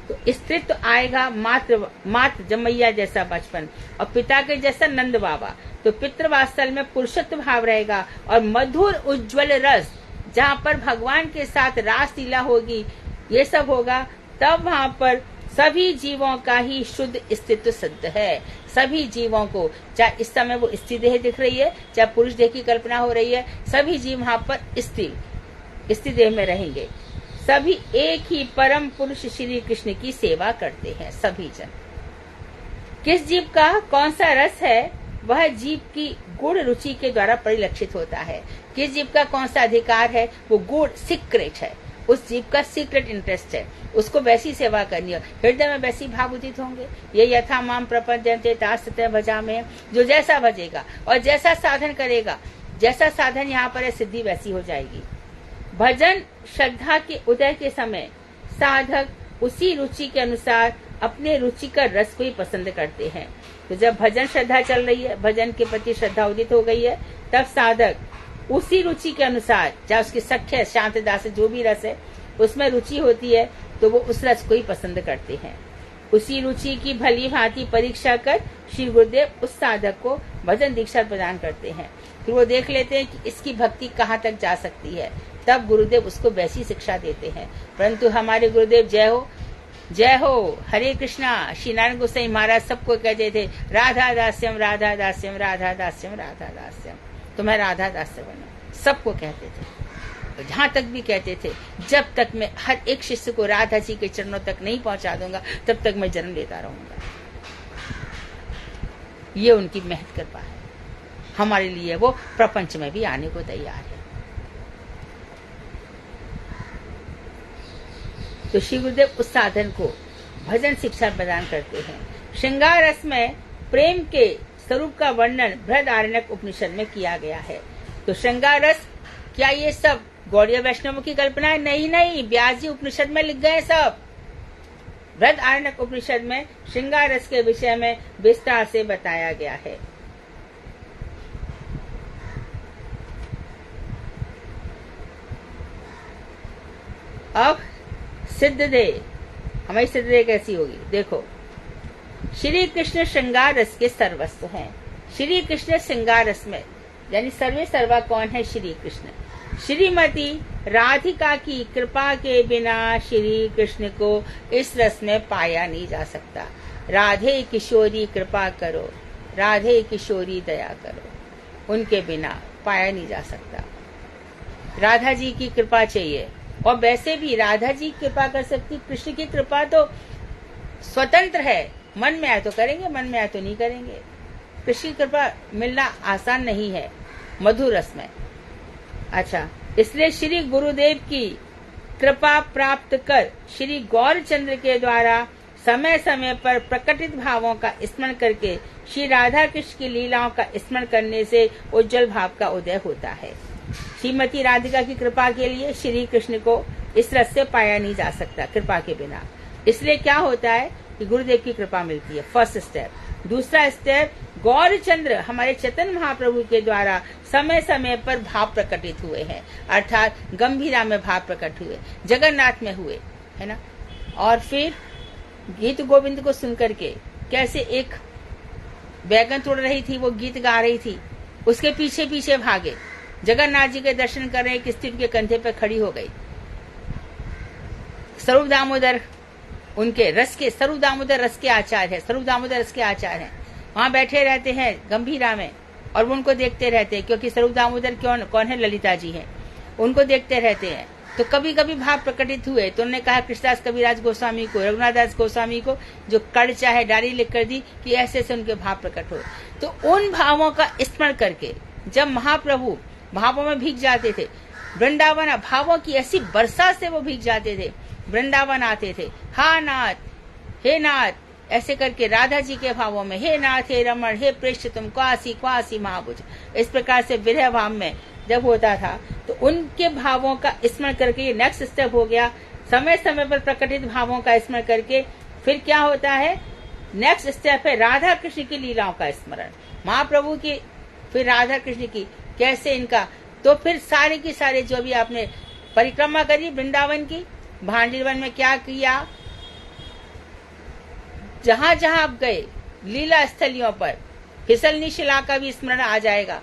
तो स्त्रीत्व आएगा मात्र जमैया जैसा बचपन, और पिता के जैसा नंद बाबा। तो पितृवात्सल में पुरुषत्व भाव रहेगा, और मधुर उज्जवल रस, जहाँ पर भगवान के साथ रासलीला होगी, ये सब होगा, तब वहाँ पर सभी जीवों का ही शुद्ध अस्तित्व सिद्ध है। सभी जीवों को, चाहे इस समय वो स्त्री देह दिख रही है, चाहे पुरुष देह की कल्पना हो रही है, सभी जीव वहाँ पर स्त्री देह में रहेंगे। सभी एक ही परम पुरुष श्री कृष्ण की सेवा करते हैं, सभी जन। किस जीव का कौन सा रस है, वह जीव की गुण रुचि के द्वारा परिलक्षित होता है। किस जीव का कौन सा अधिकार है, वो गुण सीक्रेट है, उस जीव का सीक्रेट इंटरेस्ट है, उसको वैसी सेवा करनी है, हृदय में वैसी भाव उदित होंगे। ये यथा माम प्रपद्यन्ते तास्ततः भजामहे, जो जैसा भजेगा और जैसा साधन करेगा, जैसा साधन यहाँ पर है, सिद्धि वैसी हो जाएगी। भजन श्रद्धा के उदय के समय साधक उसी रुचि के अनुसार अपने रुचि का रस को ही पसंद करते हैं। तो जब भजन श्रद्धा चल रही है, भजन के प्रति श्रद्धा उदित हो गई है, तब साधक उसी रुचि के अनुसार, चाहे उसकी सख्य शांत दास जो भी रस है उसमें रुचि होती है, तो वो उस रस को ही पसंद करते हैं। उसी रुचि की भली भांति परीक्षा कर श्री गुरुदेव उस साधक को भजन दीक्षा प्रदान करते हैं। फिर वो देख लेते हैं कि इसकी भक्ति कहाँ तक जा सकती है, तब गुरुदेव उसको वैसी शिक्षा देते हैं। परंतु हमारे गुरुदेव जय हो जय हो, हरे कृष्णा, श्री नारायण गोसाई महाराज सबको कहते थे राधा दास्यम राधा दास्यम राधा दास्यम राधा दास्यम, तो मैं राधा दास्य बना, सबको कहते थे। जहां तक भी कहते थे, जब तक मैं हर एक शिष्य को राधा जी के चरणों तक नहीं पहुंचा दूंगा, तब तक मैं जन्म लेता रहूंगा। ये उनकी महत कृपा है हमारे लिए, वो प्रपंच में भी आने को तैयार है। तो श्री गुरुदेव उस साधन को भजन शिक्षा प्रदान करते हैं। श्रृंगार रस में प्रेम के स्वरूप का वर्णन बृहदारण्यक उपनिषद में किया गया है। तो श्रृंगार रस, क्या ये सब गौड़ीय वैष्णवों की कल्पना है? नहीं नहीं, व्यास जी उपनिषद में लिख गए सब। बृहदारण्यक उपनिषद में श्रृंगार रस के विषय में विस्तार से बताया गया है। अब सिद्धदेह, हमारी सिद्धदेह कैसी होगी? देखो, श्री कृष्ण श्रृंगार रस के सर्वस्व हैं। श्री कृष्ण श्रृंगार रस में, यानी सर्वे सर्वा कौन है? श्री कृष्ण। श्रीमती राधिका की कृपा के बिना श्री कृष्ण को इस रस में पाया नहीं जा सकता। राधे किशोरी कृपा करो, राधे किशोरी दया करो, उनके बिना पाया नहीं जा सकता। राधा जी की कृपा चाहिए, और वैसे भी राधा जी कृपा कर सकती, कृष्ण की कृपा तो स्वतंत्र है, मन में आए तो करेंगे, मन में आए तो नहीं करेंगे। कृष्ण की कृपा मिलना आसान नहीं है मधुर रस में। अच्छा, इसलिए श्री गुरुदेव की कृपा प्राप्त कर श्री गौरचंद्र के द्वारा समय समय पर प्रकटित भावों का स्मरण करके श्री राधा कृष्ण की लीलाओं का स्मरण करने से उज्जवल भाव का उदय होता है। श्रीमती राधिका की कृपा के लिए श्री कृष्ण को इस रस से पाया नहीं जा सकता कृपा के बिना। इसलिए क्या होता है कि गुरुदेव की कृपा मिलती है, फर्स्ट स्टेप। दूसरा स्टेप, गौरचंद्र हमारे चैतन्य महाप्रभु के द्वारा समय समय पर भाव प्रकटित हुए हैं, अर्थात गंभीरा में भाव प्रकट हुए, जगन्नाथ में हुए, है ना। और फिर गीत गोविंद को सुनकर के कैसे एक बैगन तोड़ रही थी, वो गीत गा रही थी, उसके पीछे पीछे भागे, जगन्नाथ जी के दर्शन कर रहे, एक स्त्री के कंधे पर खड़ी हो गई। स्वरूप दामोदर उनके रस के, स्वरूप दामोदर रस के आचार्य है, स्वरूप दामोदर रस के आचार्य हैं, वहां बैठे रहते हैं गंभीरा में, और वो उनको देखते रहते हैं, क्योंकि स्वरूप दामोदर कौन है? ललिता जी हैं, उनको देखते रहते हैं। तो कभी कभी भाव प्रकटित हुए तो उन्होंने कहा कृष्णदास कविराज गोस्वामी को, रघुनाथ दास गोस्वामी को, जो कड़ चाहे डायरी लिख कर दी कि ऐसे ऐसे उनके भाव प्रकट हो। तो उन भावों का स्मरण करके जब महाप्रभु भावों में भीग जाते थे, वृंदावन भावों की ऐसी वर्षा से वो भीग जाते थे, वृंदावन आते थे, हा नाथ, हे नाथ, ऐसे करके राधा जी के भावों में, हे नाथ, हे रमण, हे पृष्ठ तुम क्वासी क्वासी महाभुज, इस प्रकार से विरह भाव में जब होता था, तो उनके भावों का स्मरण करके ये नेक्स्ट स्टेप हो गया। समय समय पर प्रकटित भावों का स्मरण करके फिर क्या होता है? नेक्स्ट स्टेप है राधा कृष्ण की लीलाओं का स्मरण, महाप्रभु की, फिर राधा कृष्ण की, कैसे इनका, तो फिर सारे की सारे जो भी आपने परिक्रमा करी वृंदावन की, भांडीवन में क्या किया, जहां जहां आप गए लीला स्थलियों पर, फिसलनी शिला का भी स्मरण आ जाएगा,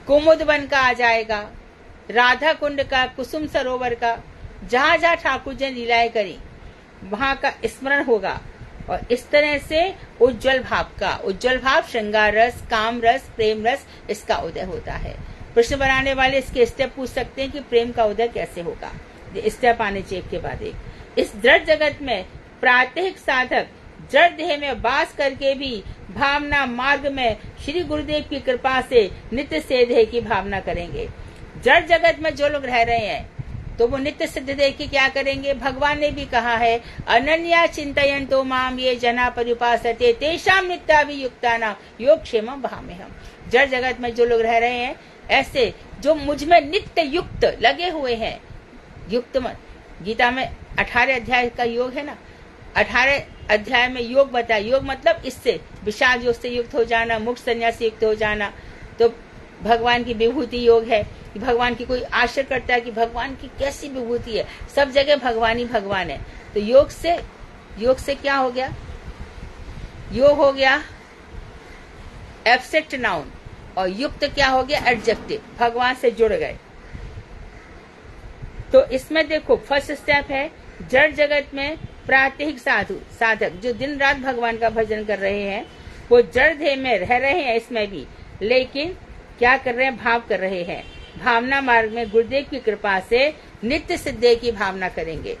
कुमुद वन का आ जाएगा, राधा कुंड का, कुसुम सरोवर का, जहां जहां ठाकुर जी ने लीलाएं करी वहां का स्मरण होगा। और इस तरह से उज्जवल भाव का, उज्जवल भाव श्रृंगार रस, काम रस, प्रेम रस, इसका उदय होता है। प्रश्न बनाने वाले इसके स्टेप पूछ सकते हैं कि प्रेम का उदय कैसे होगा, स्टेप आने चाहिए एक के बाद एक। इस दृढ़ जगत में प्रात्यहिक साधक जड़ देह में वास करके भी भावना मार्ग में श्री गुरुदेव की कृपा से नित्य से देह की भावना करेंगे। जड़ जगत में जो लोग रह रहे हैं तो वो नित्य सिद्ध देह की क्या करेंगे? भगवान ने भी कहा है, अनन्या चिंतयन्तो माम ये जना पर्युपासते तेषाम नित्याभियुक्तानां योगक्षेमं वहाम्यहम्। जड़ जगत में जो लोग रह रहे हैं ऐसे जो मुझ में नित्य युक्त लगे हुए हैं, युक्त मत, गीता में 18 अध्याय का योग है ना, 18 अध्याय में योग बताया। योग मतलब इससे विषाद योग से युक्त हो जाना, मुक्त संन्यास से युक्त हो जाना। तो भगवान की विभूति योग है कि भगवान की कोई आश्चर्य करता है कि भगवान की कैसी विभूति है, सब जगह भगवान ही भगवान है। तो योग से क्या हो गया? योग हो गया एब्स्ट्रैक्ट नाउन और युक्त क्या हो गया? एडजेक्टिव, भगवान से जुड़ गए। तो इसमें देखो फर्स्ट स्टेप है जड़ जगत में प्रात्यहिक साधक जो दिन रात भगवान का भजन कर रहे हैं, वो जड़ देह में रह रहे हैं इसमें भी, लेकिन क्या कर रहे हैं? भाव कर रहे हैं। भावना मार्ग में गुरुदेव की कृपा से नित्य सिद्धि की भावना करेंगे।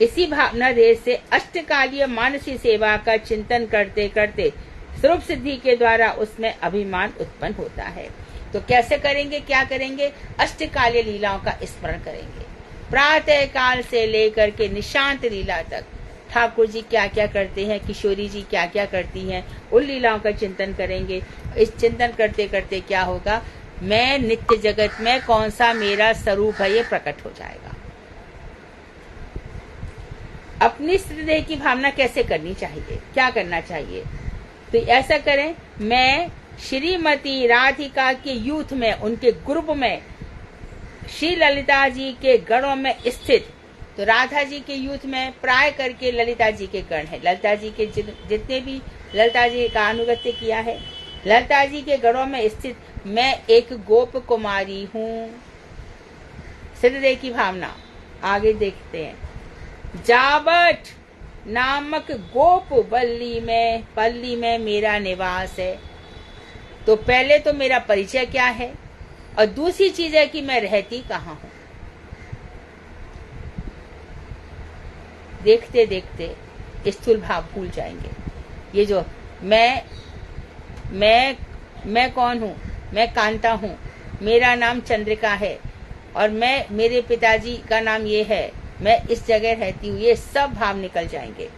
इसी भावना देह से अष्टकालीय मानसी सेवा का चिंतन करते करते स्वरूप सिद्धि के द्वारा उसमें अभिमान उत्पन्न होता है। तो कैसे करेंगे? क्या करेंगे? अष्टकालीय लीलाओं का स्मरण करेंगे। प्रातः काल से लेकर के निशांत लीला तक ठाकुर जी क्या क्या करते हैं, किशोरी जी क्या क्या करती हैं, उन लीलाओं का चिंतन करेंगे। इस चिंतन करते करते क्या होगा? मैं नित्य जगत में कौन सा मेरा स्वरूप है ये प्रकट हो जाएगा। अपनी स्त्रीदेह की भावना कैसे करनी चाहिए, क्या करना चाहिए? तो ऐसा करें, मैं श्रीमती राधिका के यूथ में, उनके ग्रुप में, श्री ललिता जी के गणों में स्थित, तो राधा जी के यूथ में प्राय करके ललिता जी के गण है। ललिता जी के जितने भी ललिता जी का अनुगत्य किया है, ललिता जी के गणों में स्थित मैं एक गोप कुमारी हूँ। सिद्धदेह की भावना आगे देखते हैं। जावट नामक गोप पल्ली में मेरा निवास है। तो पहले तो मेरा परिचय क्या है और दूसरी चीज है कि मैं रहती कहाँ हूँ। देखते देखते स्थूल भाव भूल जाएंगे। ये जो मैं कौन हूँ? मैं कांता हूँ, मेरा नाम चंद्रिका है और मेरे पिताजी का नाम ये है, मैं इस जगह रहती हूँ, ये सब भाव निकल जाएंगे,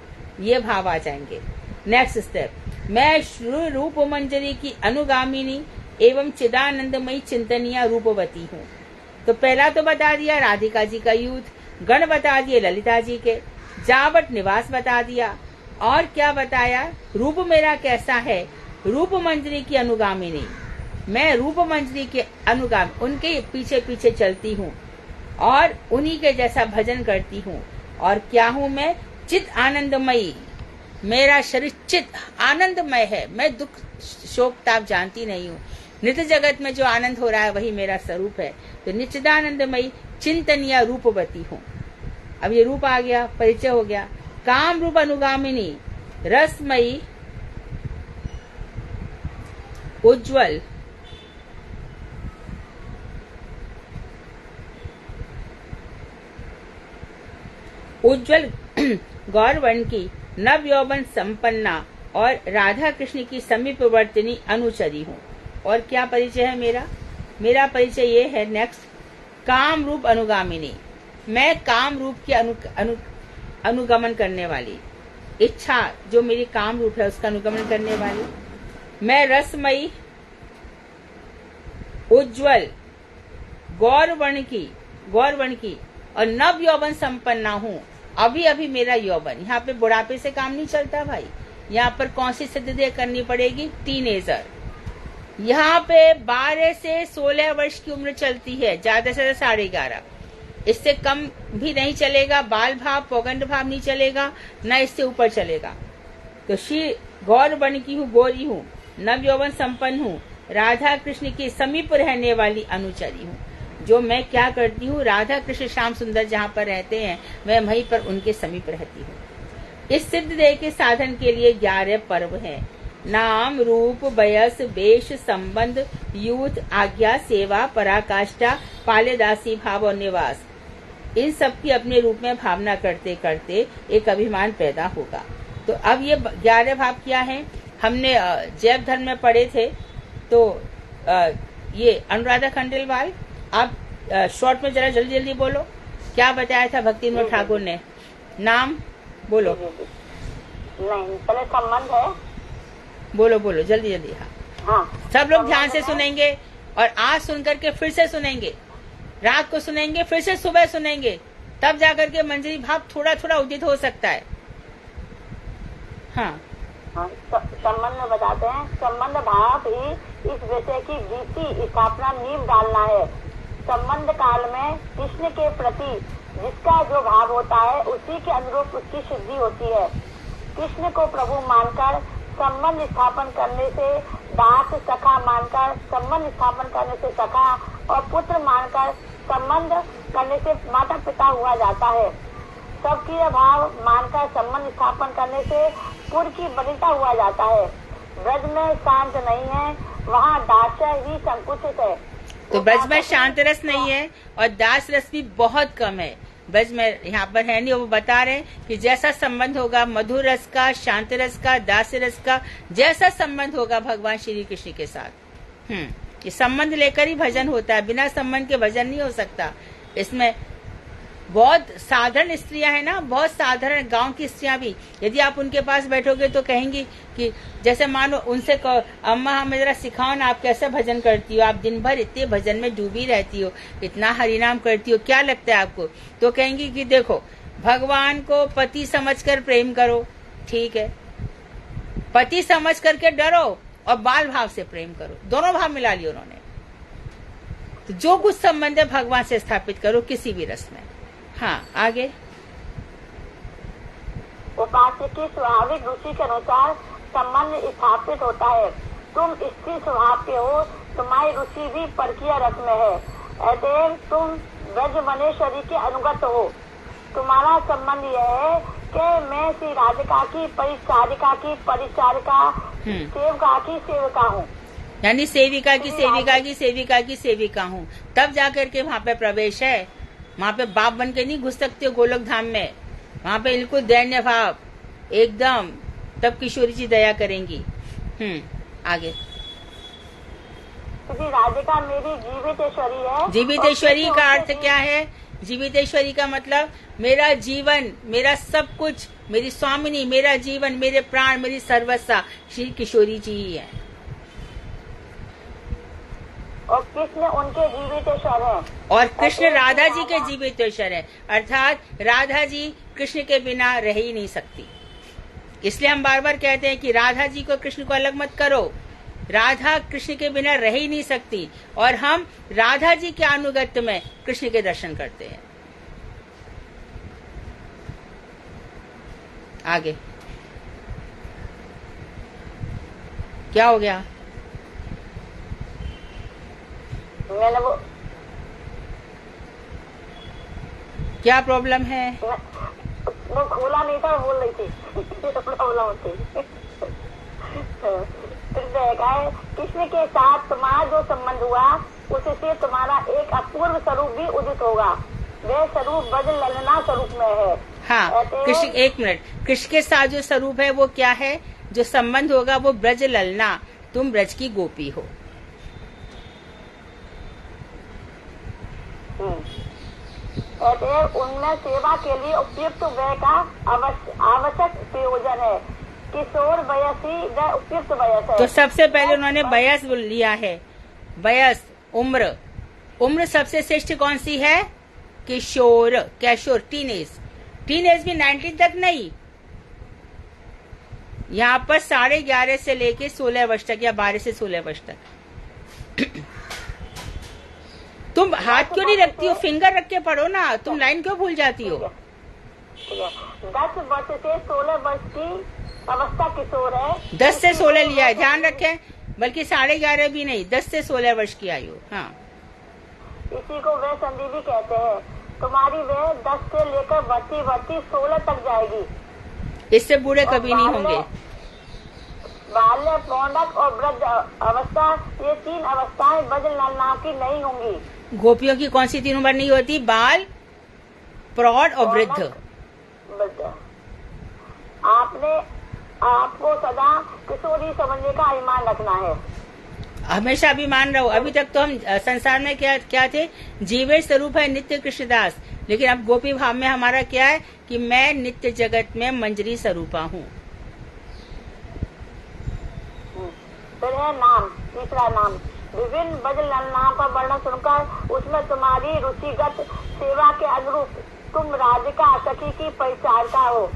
ये भाव आ जाएंगे। नेक्स्ट स्टेप, मैं श्री रूप मंजरी की अनुगामिनी एवं चिदानंदमयी चिंतनीय रूपवती हूँ। तो पहला तो बता दिया राधिका जी का यूथ, गण बता दिए ललिता जी के, जावट निवास बता दिया, और क्या बताया? रूप मेरा कैसा है? रूप मंजरी की अनुगामिनी, मैं रूप मंजरी के अनुगामी, उनके पीछे पीछे चलती हूँ और उन्हीं के जैसा भजन करती हूँ। और क्या हूँ मैं? चित आनंदमयी, मेरा शरीर चित आनंदमय है, मैं दुख शोक ताप जानती नहीं हूँ। नित्य जगत में जो आनंद हो रहा है वही मेरा स्वरूप है। तो नित्यानंदमयी चिंतनीय रूपवती हूँ। अब ये रूप आ गया, परिचय हो गया। काम रूप अनुगामिनी, रसमयी, उज्जवल, गौरवर्ण की, नव यौवन संपन्ना और राधा कृष्ण की समीपवर्तिनी अनुचरी हूँ। और क्या परिचय है मेरा परिचय ये है। नेक्स्ट, काम रूप अनुगामिनी, मैं काम रूप के अनुगमन करने वाली, इच्छा जो मेरी काम रूप है उसका अनुगमन करने वाली। मैं रसमयी, उज्जवल, गौरवर्ण की और नव यौवन संपन्ना हूँ। अभी मेरा यौवन, यहाँ पे बुढ़ापे से काम नहीं चलता भाई। यहाँ पर कौन सी सिद्धि करनी पड़ेगी? टीनेजर। यहाँ पे 12 से 16 वर्ष की उम्र चलती है, ज्यादा से ज्यादा 11.5, इससे कम भी नहीं चलेगा। बाल भाव, पौगंड भाव नहीं चलेगा, न इससे ऊपर चलेगा। तो श्री गौरवर्ण की हूँ, गोरी हूँ, नव यौवन संपन्न हूँ, राधा कृष्ण के समीप रहने वाली अनुचरी हूँ। जो मैं क्या करती हूँ? राधा कृष्ण श्याम सुंदर जहाँ पर रहते हैं मैं वहीं पर उनके समीप रहती हूँ। इस सिद्ध देह के साधन के लिए 11 पर्व हैं। नाम, रूप, वयस, वेश, संबंध, यूथ, आज्ञा, सेवा, पराकाष्ठा, पालेदासी भाव और निवास। इन सब की अपने रूप में भावना करते करते एक अभिमान पैदा होगा। तो अब ये 11 भाव क्या है? हमने जैव धर्म में पढ़े थे। तो ये अनुराधा खंडेलवाल, आप शॉर्ट में जरा जल्दी जल्दी बोलो। क्या बताया था भक्ति विनोद ठाकुर ने? नाम बोलो।
नहीं, पहले संबंध है।
बोलो बोलो जल्दी जल्दी।
हाँ,
सब लोग ध्यान से सुनेंगे और आज सुन करके फिर से सुनेंगे, रात को सुनेंगे, फिर से सुबह सुनेंगे, तब जाकर के मंजरी भाव थोड़ा थोड़ा उदित हो सकता है। हाँ,
संबंध में बताते हैं। संबंध भाव ही इस विषय की गीति स्थापना नींव डालना है। संबंध काल में कृष्ण के प्रति जिसका जो भाव होता है उसी के अनुरूप उसकी सिद्धि होती है। कृष्ण को प्रभु मानकर संबंध स्थापन करने से दास, सखा मानकर संबंध स्थापन करने से सखा, और पुत्र मानकर संबंध करने से माता पिता हुआ जाता है। सबकी भाव मानकर संबंध स्थापन करने से पुर की बनिता हुआ जाता है। ब्रज में शांत नहीं है, वहाँ दास ही संकुचित है।
तो ब्रज में शांत रस नहीं है और दास रस भी बहुत कम है। ब्रज में यहाँ पर है नहीं, वो बता रहे हैं कि जैसा संबंध होगा मधुर रस का, शांत रस का, दास रस का, जैसा संबंध होगा भगवान श्री कृष्ण के साथ। ये संबंध लेकर ही भजन होता है, बिना संबंध के भजन नहीं हो सकता। इसमें बहुत साधारण स्त्रियां हैं ना, बहुत साधारण गांव की स्त्रियां भी, यदि आप उनके पास बैठोगे तो कहेंगी कि जैसे मानो उनसे कहो, अम्मा हमें जरा सिखाओ ना, आप कैसे भजन करती हो, आप दिन भर इतने भजन में डूबी रहती हो, इतना हरिनाम करती हो, क्या लगता है आपको? तो कहेंगी कि देखो, भगवान को पति समझकर प्रेम करो, ठीक है, पति समझ करके डरो और बाल भाव से प्रेम करो, दोनों भाव मिला लिए उन्होंने। तो जो कुछ संबंध है भगवान से स्थापित करो किसी भी रस में। हाँ, आगे।
उपास्य की स्वाभाविक रुचि के अनुसार संबंध स्थापित होता है। तुम स्त्री स्वभाव के हो, तुम्हारी रुचि भी परकीय रस में है, अतएव तुम ब्रजमनेश्वरी के अनुगत हो। तुम्हारा संबंध यह है कि मैं श्री राधिका की परिचारिका की परिचारिका, सेविका की सेविका हूँ,
यानी सेविका की सेविका की सेविका की सेविका हूँ, तब जाकर के वहाँ पे प्रवेश है। वहाँ पे बाप बन के नहीं घुस सकते हो गोलोक धाम में, वहाँ पे बिल्कुल दैन्य भाव एकदम, तब किशोरी जी दया करेंगी। आगे।
राधिका मेरी जीवितेश्वरी है।
जीवितेश्वरी का अर्थ क्या है? जीवितेश्वरी का मतलब मेरा जीवन, मेरा सब कुछ, मेरी स्वामिनी, मेरा जीवन, मेरे प्राण, मेरी सर्वस्व श्री किशोरी जी ही है।
और कृष्ण उनके जीवितेश्वर है,
और कृष्ण राधा जी के जीवितेश्वर है, अर्थात राधा जी कृष्ण के बिना रह ही नहीं सकती। इसलिए हम बार बार कहते हैं कि राधा जी को कृष्ण को अलग मत करो, राधा कृष्ण के बिना रह ही नहीं सकती, और हम राधा जी के अनुगत्य में कृष्ण के दर्शन करते हैं। आगे क्या हो गया?
मैंने
क्या प्रॉब्लम है?
वो खोला नहीं था, बोल रही थी प्रॉब्लम होती। फिर देखा है कृष्ण के साथ तुम्हारा जो संबंध हुआ उससे तुम्हारा एक अपूर्व स्वरूप भी उदित होगा। वह स्वरूप ब्रज ललना स्वरूप में है।
हाँ, कृष्ण, एक मिनट, कृष्ण के साथ जो स्वरूप है वो क्या है? जो संबंध होगा वो ब्रज ललना, तुम ब्रज की गोपी हो।
उनमें सेवा के लिए उपयुक्त व्यय का आवश्यक प्रयोजन है। किशोर वयस ही वह उपयुक्त वयस है।
तो सबसे पहले उन्होंने वयस लिया है। वयस, उम्र, उम्र सबसे श्रेष्ठ कौन सी है? किशोर, कैशोर, टीनेज। टीनेज भी 19 तक नहीं, यहाँ पर 11.5 से लेके 16 वर्ष तक या 12 से 16 वर्ष तक। तुम हाथ क्यों नहीं रखती हो? फिंगर रख के पढ़ो ना, तुम लाइन क्यों भूल जाती हो?
10 वर्ष से 16 वर्ष की अवस्था किशोर है।
10 से 16 लिया है, ध्यान रखें, बल्कि 11.5 भी नहीं, 10 से 16 वर्ष की आयु। हाँ,
इसी को वे संधि भी कहते हैं। तुम्हारी वे 10 से लेकर बढ़ती 16 तक जाएगी।
इससे बूढ़े कभी नहीं होंगे।
बाल्य, पौंडक और वृद्ध अवस्था, ये 3 अवस्थाएं ब्रज ललना की नहीं होंगी।
गोपियों की कौन सी 3 उम्र नहीं होती? बाल, प्रौढ़ और वृद्ध। आपको सदा किशोरी समझने का ईमान रखना है। हमेशा अभिमान रहो। अभी तक तो हम संसार में क्या थे, जीवे स्वरूप है नित्य कृष्णदास, लेकिन अब गोपी भाव में हमारा क्या है कि मैं नित्य जगत में मंजरी स्वरूपा हूँ।
फिर है नाम, तीसरा नाम। विभिन्न बदल नाम का वर्णन सुनकर उसमें तुम्हारी रुचिगत सेवा के अनुरूप तुम राधिका सखी की परिचारिका हो।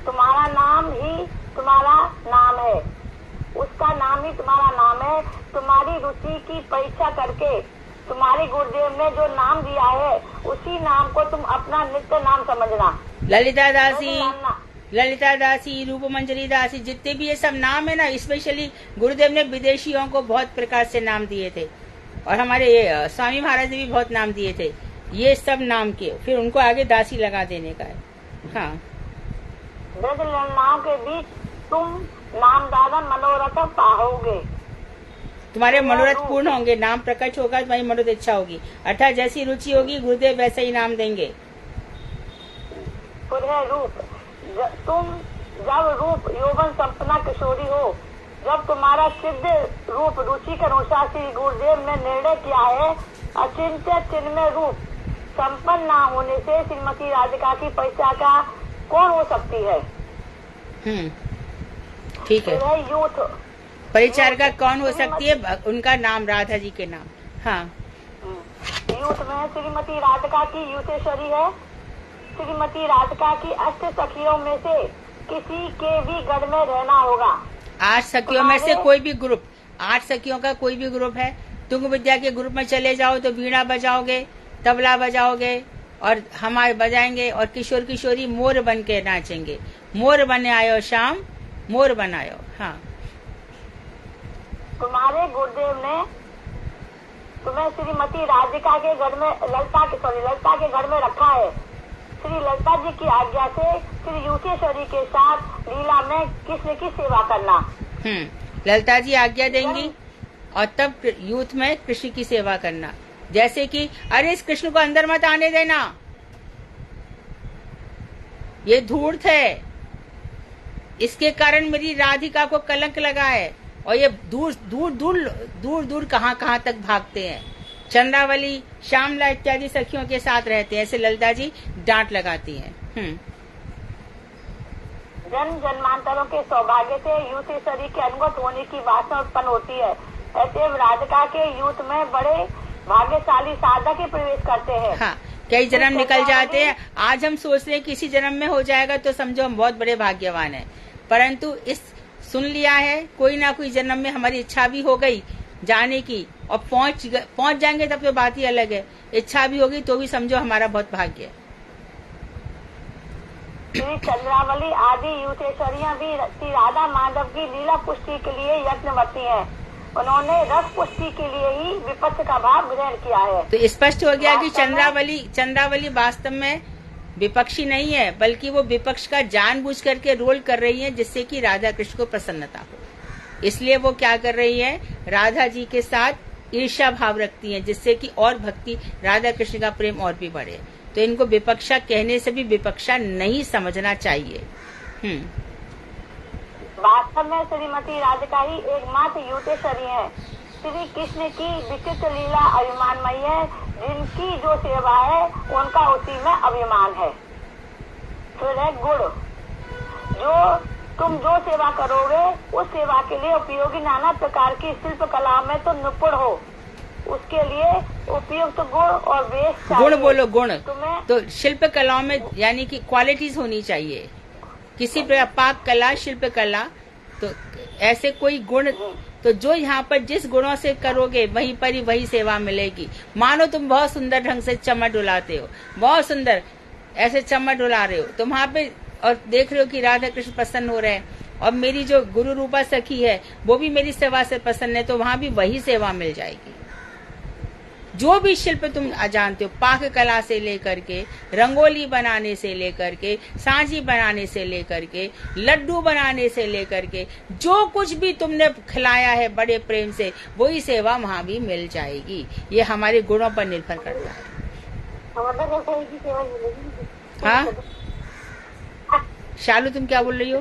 तुम्हारा नाम ही तुम्हारा नाम है, उसका नाम ही तुम्हारा नाम है। तुम्हारी रुचि की परीक्षा करके तुम्हारे गुरुदेव ने जो नाम दिया है उसी नाम को तुम अपना नित्य नाम समझना।
ललिता दासी, ललिता दासी, रूप मंजरी दासी, जितने भी ये सब नाम है ना, स्पेशली गुरुदेव ने विदेशियों को बहुत प्रकार से नाम दिए थे, और हमारे ये स्वामी महाराज ने भी बहुत नाम दिए थे। ये सब नाम के फिर उनको आगे दासी लगा देने का है। हाँ,
नाम के बीच तुम नाम दादा मनोरथ पाओगे।
तुम्हारे मनोरथ पूर्ण होंगे, नाम प्रकट होगा, तुम्हारी मनोरथ इच्छा होगी, अर्थात जैसी रुचि होगी गुरुदेव वैसे ही नाम देंगे।
फिर है रूप। तुम जब रूप यौवन संपन्ना किशोरी हो, जब तुम्हारा सिद्ध रूप रुचि के अनुसार श्री गुरुदेव ने निर्णय किया है, अचिंत्य चिन्मय रूप संपन्न न होने से श्रीमती राधिका की परिचारिका कौन हो सकती है?
ठीक है।
यूथ
परिचारिका कौन हो सकती है? उनका नाम राधा जी के नाम। हाँ,
यूथ में श्रीमती राधिका की यूथेश्वरी है। श्रीमती राधिका की अष्ट सखियों में से किसी के भी गढ़ में रहना होगा।
8 सखियों में से कोई भी ग्रुप, 8 सखियों का कोई भी ग्रुप है, तुंग विद्या के ग्रुप में चले जाओ तो वीणा बजाओगे, तबला बजाओगे और हमारे बजाएंगे, और किशोर किशोरी मोर बन के नाचेंगे। मोर बने आयो श्याम, मोर बनायो। हाँ,
तुम्हारे गुरुदेव ने तुम्हें श्रीमती राधिका के घर में ललिता के घर में रखा है। श्री ललिता जी की आज्ञा से श्री यूथेश्वरी के साथ लीला में कृष्ण की सेवा करना।
ललिता जी आज्ञा देंगी और तब यूथ में कृष्ण की सेवा करना। जैसे कि अरे इस कृष्ण को अंदर मत आने देना, ये धूर्त है, इसके कारण मेरी राधिका को कलंक लगा है, और ये दूर दूर दूर दूर दूर कहाँ कहाँ तक भागते हैं। चंद्रावली, श्यामला इत्यादि सखियों के साथ रहते हैं, ऐसे ललिता जी डांट लगाती हैं।
जन्म जन्मांतरों के सौभाग्य से यूथेश्वरी के अनुगत होने की वासना उत्पन्न होती है। ऐसे राधिका के यूथ में बड़े भाग्यशाली साधक ही प्रवेश करते हैं।
हाँ, कई जन्म निकल जाते हैं। आज हम सोच रहे हैं किसी जन्म में हो जाएगा तो समझो हम बहुत बड़े भाग्यवान हैं, परंतु इस सुन लिया है कोई ना कोई जन्म में हमारी इच्छा भी हो गई जाने की, और पहुंच जाएंगे तब तो बात ही अलग है। इच्छा भी होगी तो भी समझो हमारा बहुत भाग्य है।
श्री चंद्रावली आदि यूथेश्वरियां भी श्री राधा माधव की लीला पुष्टि के लिए यत्नवती हैं। उन्होंने रस पुष्टि के लिए ही विपक्ष का भाव ग्रहण किया है।
तो स्पष्ट हो गया कि चंद्रावली वास्तव में विपक्षी नहीं है, बल्कि वो विपक्ष का जानबूझ करके रोल कर रही है, जिससे कि राधा कृष्ण को प्रसन्नता हो। इसलिए वो क्या कर रही है, राधा जी के साथ ईर्ष्या भाव रखती हैं, जिससे कि और भक्ति, राधा कृष्ण का प्रेम और भी बढ़े। तो इनको विपक्षा कहने से भी विपक्षा नहीं समझना चाहिए।
वास्तव में श्रीमती राधिका ही एकमात्र यूथेश्वरी है। श्री कृष्ण की विचित्र लीला अभिमानमयी है। जिनकी जो सेवा है उनका उसी में अभिमान है। फिर है गुण। तुम जो सेवा करोगे उस सेवा के लिए उपयोगी नाना प्रकार की शिल्प कला में तो निपुण हो, उसके लिए उपयुक्त गुण और वेश चाहिए।
गुण बोलो, गुण
तुम्हें
तो शिल्प कलाओं में यानी कि क्वालिटीज होनी चाहिए। किसी प्रकार पाक कला, शिल्प कला, तो ऐसे कोई गुण, तो जो यहाँ पर जिस गुणों से करोगे वहीं पर ही वही सेवा मिलेगी। मानो तुम बहुत सुंदर ढंग से चम्मच डुलाते हो, बहुत सुंदर ऐसे चम्मच डुला रहे हो, तुम वहाँ पे और देख रहे हो कि राधा कृष्ण प्रसन्न हो रहे हैं, और मेरी जो गुरु रूपा सखी है वो भी मेरी सेवा से प्रसन्न है, तो वहाँ भी वही सेवा मिल जाएगी। जो भी शिल्प तुम जानते हो, पाक कला से लेकर के, रंगोली बनाने से लेकर के, सांझी बनाने से लेकर के, लड्डू बनाने से लेकर के, जो कुछ भी तुमने खिलाया है बड़े प्रेम से, वही सेवा वहाँ भी मिल जाएगी। ये हमारे गुणों पर निर्भर करता है। हाँ शालू, तुम क्या बोल रही हो?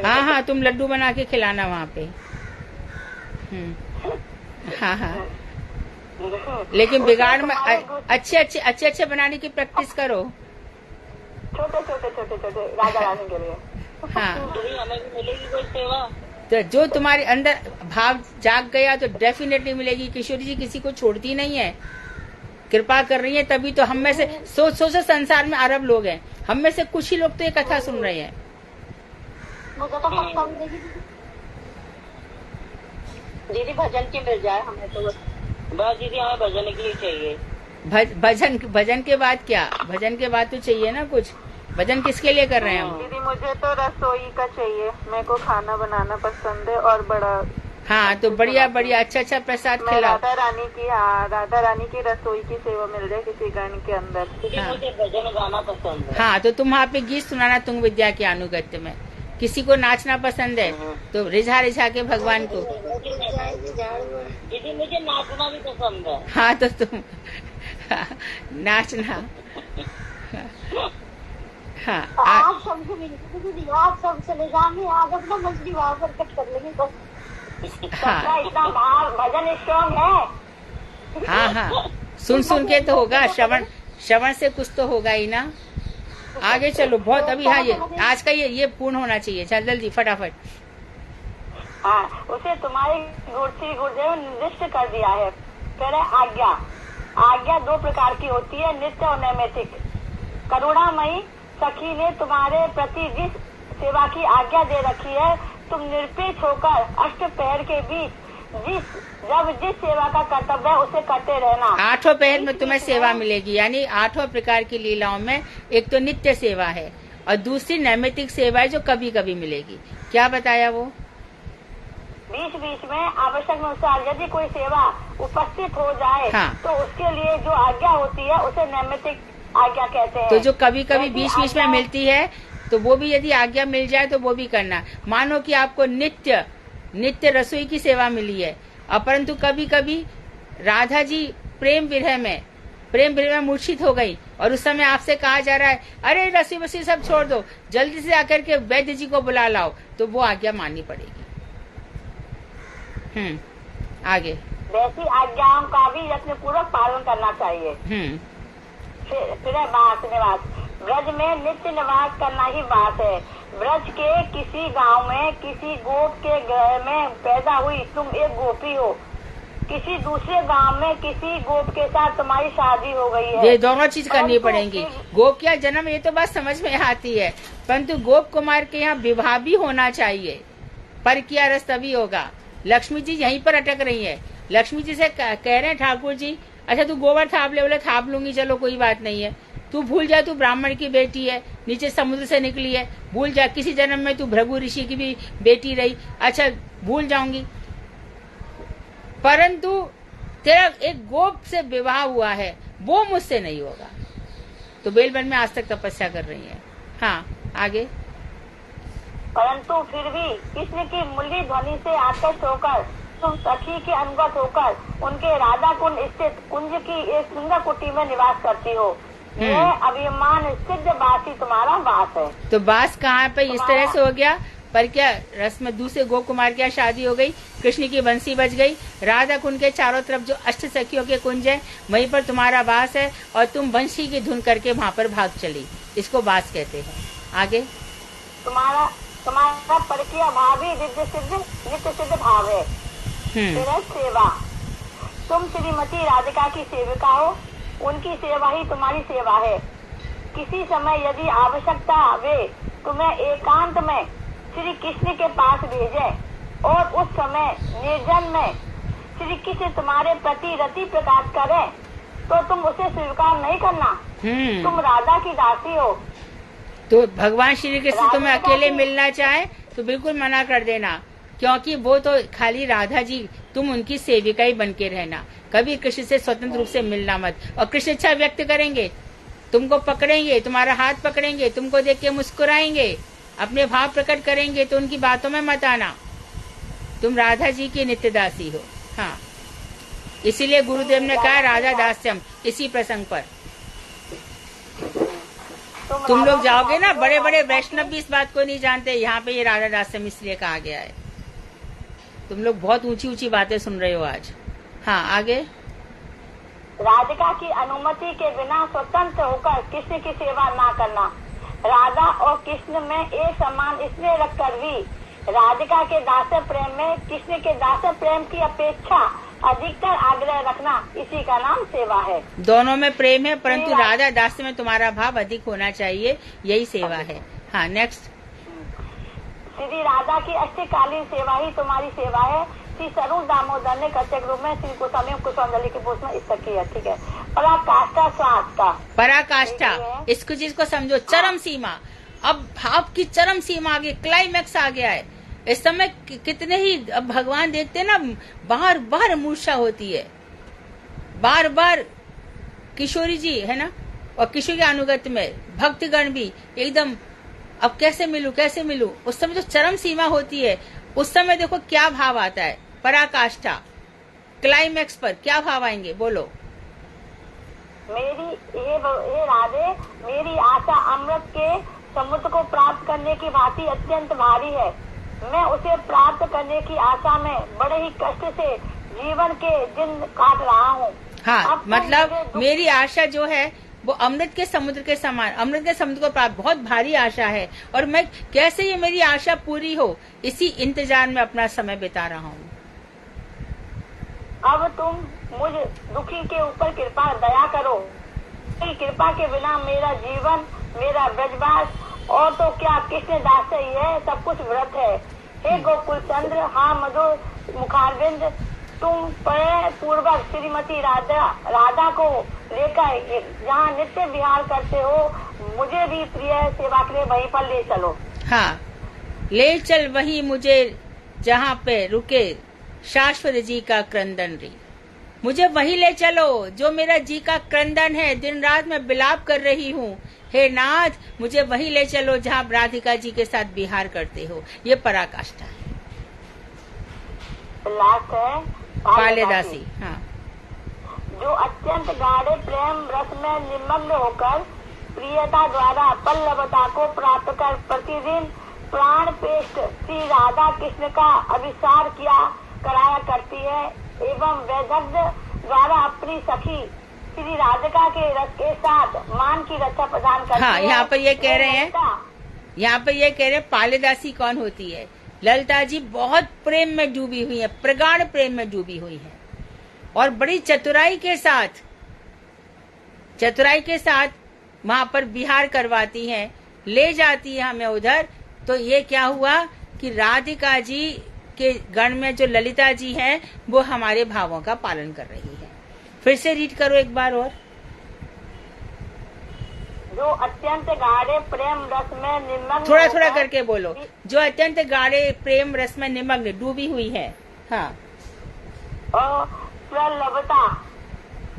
हाँ, तुम लड्डू बना के खिलाना वहाँ पे। हाँ हाँ, लेकिन बिगाड़ में अच्छे बनाने की प्रैक्टिस करो।
छोटे राजा रानी के लिए।
हाँ,
हमें भी मिलेगी कोई सेवा?
तो जो तुम्हारे अंदर भाव जाग गया तो डेफिनेटली मिलेगी। किशोरी जी किसी को छोड़ती नहीं है, कृपा कर रही है, तभी तो हम में से सोचो संसार में अरब लोग हैं, हम में से कुछ ही लोग तो ये कथा सुन रहे हैं।
मुझे तो पक्का मिलेगी दीदी, भजन की मिल जाए हमें तो बस दीदी, हमें भजन के लिए चाहिए।
भजन के बाद क्या? भजन के बाद तो चाहिए ना कुछ। भजन किसके लिए कर रहे हैं हम?
दीदी मुझे तो रसोई का चाहिए, मेरे को खाना बनाना पसंद है और बड़ा।
हाँ, तो बढ़िया अच्छा प्रसाद खिलाओ।
राधा रानी की रसोई की सेवा मिल जाए किसी गण के अंदर।
हाँ।
मुझे भजन गाना पसंद है।
हाँ, तो तुम वहाँ पे गीत सुनाना तुंग विद्या के अनुगत्य में। किसी को नाचना पसंद है तो रिझा के भगवान को।
दीदी मुझे नाचना भी पसंद है।
हाँ, तो तुम नाचना। हाँ,
आप सबसे मिलेंगे, आप सब चले जाएंगे, आप अपना मछली वहाँ पर कट कर लेंगे बस।
हाँ,
इतना भजन स्ट्रॉन्ग है।
हाँ, सुन के तो होगा, श्रवण से कुछ तो होगा ही ना। आगे चलो, बहुत अभी। हाँ, ये आज का ये पूर्ण होना चाहिए। चल जल्दी फटाफट।
हाँ, उसे तुम्हारे गुरुदेव निर्दिष्ट कर दिया है। फिर आज्ञा 2 प्रकार की होती है, नित्य और नैमित्तिक। करुणामयी सखी ने तुम्हारे प्रति जिस सेवा की आज्ञा दे रखी है, तुम निरपेक्ष होकर अष्टपहर के बीच जिस सेवा का कर्तव्य है उसे करते रहना।
8 पहर में तुम्हें सेवा मिलेगी, यानी 8 प्रकार की लीलाओं में एक तो नित्य सेवा है और दूसरी नैमित्तिक सेवा है जो कभी कभी मिलेगी। क्या बताया वो?
बीच में आवश्यक अनुसार यदि कोई सेवा उपस्थित हो जाए,
हाँ।
तो उसके लिए जो आज्ञा होती है उसे नैमित्तिक आज्ञा कहते हैं।
तो जो कभी बीच में मिलती है, तो वो भी यदि आज्ञा मिल जाए तो वो भी करना। मानो कि आपको नित्य रसोई की सेवा मिली है, परंतु कभी कभी राधा जी प्रेम विरह में मूर्छित हो गई और उस समय आपसे कहा जा रहा है, अरे रसोई वसी सब छोड़ दो, जल्दी से आकर के वैद्य जी को बुला लाओ, तो वो आज्ञा माननी पड़ेगी। आगे।
वैसी आज्ञाओं का भी यत्न पूर्वक पालन करना चाहिए। फिर निवास, ब्रज में नित्य निवास करना ही बात है। ब्रज के किसी गांव में किसी गोप के घर में पैदा हुई तुम एक गोपी हो, किसी दूसरे गांव में किसी गोप के साथ तुम्हारी शादी हो गई है।
ये दोनों चीज करनी पड़ेंगी। गोप क्या जन्म, ये तो बात समझ में आती है, परंतु गोप कुमार के यहाँ विवाह भी होना चाहिए। पर किया रस तभी होगा। लक्ष्मी जी यहीं पर अटक रही है। लक्ष्मी जी से कह रहे हैं ठाकुर जी, अच्छा तू गोबर थाप ले, बोले थाप लूंगी, चलो कोई बात नहीं है। तू भूल जा, तू ब्राह्मण की बेटी है, नीचे समुद्र से निकली है, भूल जा। किसी जन्म में तू भृगु ऋषि की भी बेटी रही, अच्छा भूल जाऊंगी। परंतु तेरा एक गोप से विवाह हुआ है, वो मुझसे नहीं होगा। तो बेलवन में आज तक तपस्या कर रही है। हाँ, आगे।
परंतु फिर भी कृष्ण की मुरली ध्वनि से आकर्षित होकर तुम सखी के अनुगत होकर उनके राधा कुंड स्थित कुंज की एक सुंदर कुटी में निवास करती हो। यह अभिमान सिद्ध बासी तुम्हारा वास है।
तो बास कहाँ पे इस तरह से हो गया? पर क्या रस में दूसरे गोप कुमार की शादी हो गई, कृष्ण की बंसी बज गई, राधा कुंड के चारों तरफ जो अष्ट सखियों के कुंज है वहीं पर तुम्हारा वास है और तुम बंसी की धुन करके वहाँ पर भाग चली। इसको बास कहते हैं। आगे।
तुम्हारा परकीय भाव ही नित्य सिद्ध भाव है। सेवा, तुम श्रीमती राधिका की सेविका हो, उनकी सेवा ही तुम्हारी सेवा है। किसी समय यदि आवश्यकता वे तुम्हें एकांत में श्री कृष्ण के पास भेजे और उस समय निर्जन में श्री कृष्ण तुम्हारे प्रति रति प्रकाश करे, तो तुम उसे स्वीकार नहीं करना। तुम राधा की दासी हो।
तो भगवान श्री कृष्ण तुम्हें अकेले मिलना चाहे तो बिल्कुल मना कर देना, क्योंकि वो तो खाली राधा जी, तुम उनकी सेविका ही बन के रहना। कभी कृष्ण से स्वतंत्र रूप से मिलना मत। और कृष्ण इच्छा व्यक्त करेंगे, तुमको पकड़ेंगे, तुम्हारा हाथ पकड़ेंगे, तुमको देख के मुस्कुराएंगे, अपने भाव प्रकट करेंगे, तो उनकी बातों में मत आना। तुम राधा जी की नित्य दासी हो। हाँ, इसीलिए गुरुदेव ने कहा राधा दास्यम। इसी प्रसंग पर तुम लोग जाओगे ना, बड़े बड़े वैष्णव भी इस बात को नहीं जानते। यहाँ पे ये राधा दास्यम इसलिए कहा गया है। तुम लोग बहुत ऊंची ऊंची बातें सुन रहे हो आज। हाँ, आगे।
राधिका की अनुमति के बिना स्वतंत्र होकर कृष्ण की सेवा ना करना। राधा और कृष्ण में एक समान इसलिए रखकर भी राधिका के दास्य प्रेम में कृष्ण के दास्य प्रेम की अपेक्षा अधिकतर आग्रह रखना, इसी का नाम सेवा है।
दोनों में प्रेम है, परंतु राधा दास्य में तुम्हारा भाव अधिक होना चाहिए, यही सेवा है। हाँ, नेक्स्ट।
श्री राधा की अष्टकालीन सेवा ही तुम्हारी सेवा है। श्री स्वरूप दामोदर ने कथक रूप में श्री गोस्वामी कुसुमांजलि के पोस्ट में इस तक किया। ठीक है। पराकाष्ठा स्वाद का,
पराकाष्ठा, इसको चीज को समझो, चरम सीमा। अब भाव की चरम सीमा आ गई, क्लाइमैक्स आ गया है। इस समय कितने ही अब भगवान देखते हैं ना, बार बार मूर्छा होती है, बार बार किशोरी जी है ना, और किशोरी के अनुगत में भक्तगण भी एकदम अब कैसे मिलूं कैसे मिलूं। उस समय जो चरम सीमा होती है, उस समय देखो क्या भाव आता है। पराकाष्ठा, क्लाइमैक्स पर क्या भाव आएंगे, बोलो।
मेरी ये राधे, मेरी आशा अमृत के समुद्र को प्राप्त करने की भांति अत्यंत भारी है। मैं उसे प्राप्त करने की आशा में बड़े ही कष्ट से जीवन के दिन काट रहा हूँ।
हाँ, मतलब मेरी आशा जो है वो अमृत के समुद्र के समान, अमृत के समुद्र को प्राप्त, बहुत भारी आशा है, और मैं कैसे ये मेरी आशा पूरी हो, इसी इंतजार में अपना समय बिता रहा हूँ।
अब तुम मुझ दुखी के ऊपर कृपा दया करो। कृपा के बिना मेरा जीवन, मेरा ब्रजवास और तो क्या कृष्ण दास ही है, सब कुछ व्रत है। हे गोकुल चंद्र, हाँ मधुर मुखारविंद, तुम प्रेम पूर्वक श्रीमती राधा को लेकर जहाँ नित्य विहार करते हो, मुझे भी प्रिय सेवा के लिए वहीं पर ले चलो।
हाँ, ले चल वहीं मुझे जहाँ पे रुके शाश्वत जी का क्रंदन री। मुझे वहीं ले चलो जो मेरा जी का क्रंदन है, दिन रात मैं बिलाप कर रही हूँ। हे नाथ, मुझे वहीं ले चलो जहाँ राधिका जी के साथ विहार करते हो। ये पराकाष्ठा है।
लास्ट है
पालेदासी। हाँ,
जो अत्यंत गाढ़े प्रेम रस में निमग्न होकर प्रियता द्वारा पल्लवता को प्राप्त कर प्रतिदिन प्राण पेष्ट श्री राधा कृष्ण का अभिसार कराया करती है, एवं वैदग्ध द्वारा अपनी सखी श्री राधिका के रस के साथ मान की रक्षा प्रदान करती है।
हाँ, यहाँ पर ये कह रहे हैं पालेदासी कौन होती है। ललिता जी बहुत प्रेम में डूबी हुई है, प्रगाढ़ प्रेम में डूबी हुई है, और बड़ी चतुराई के साथ वहाँ पर विहार करवाती हैं, ले जाती है हमें उधर। तो ये क्या हुआ कि राधिका जी के गण में जो ललिता जी हैं, वो हमारे भावों का पालन कर रही है। फिर से रीड करो एक बार और।
जो अत्यंत गाढ़े प्रेम रस में निमग्न,
थोड़ा थोड़ा करके बोलो। जो अत्यंत गाढ़े प्रेम रस में निमग्न डूबी हुई है। हाँ,
और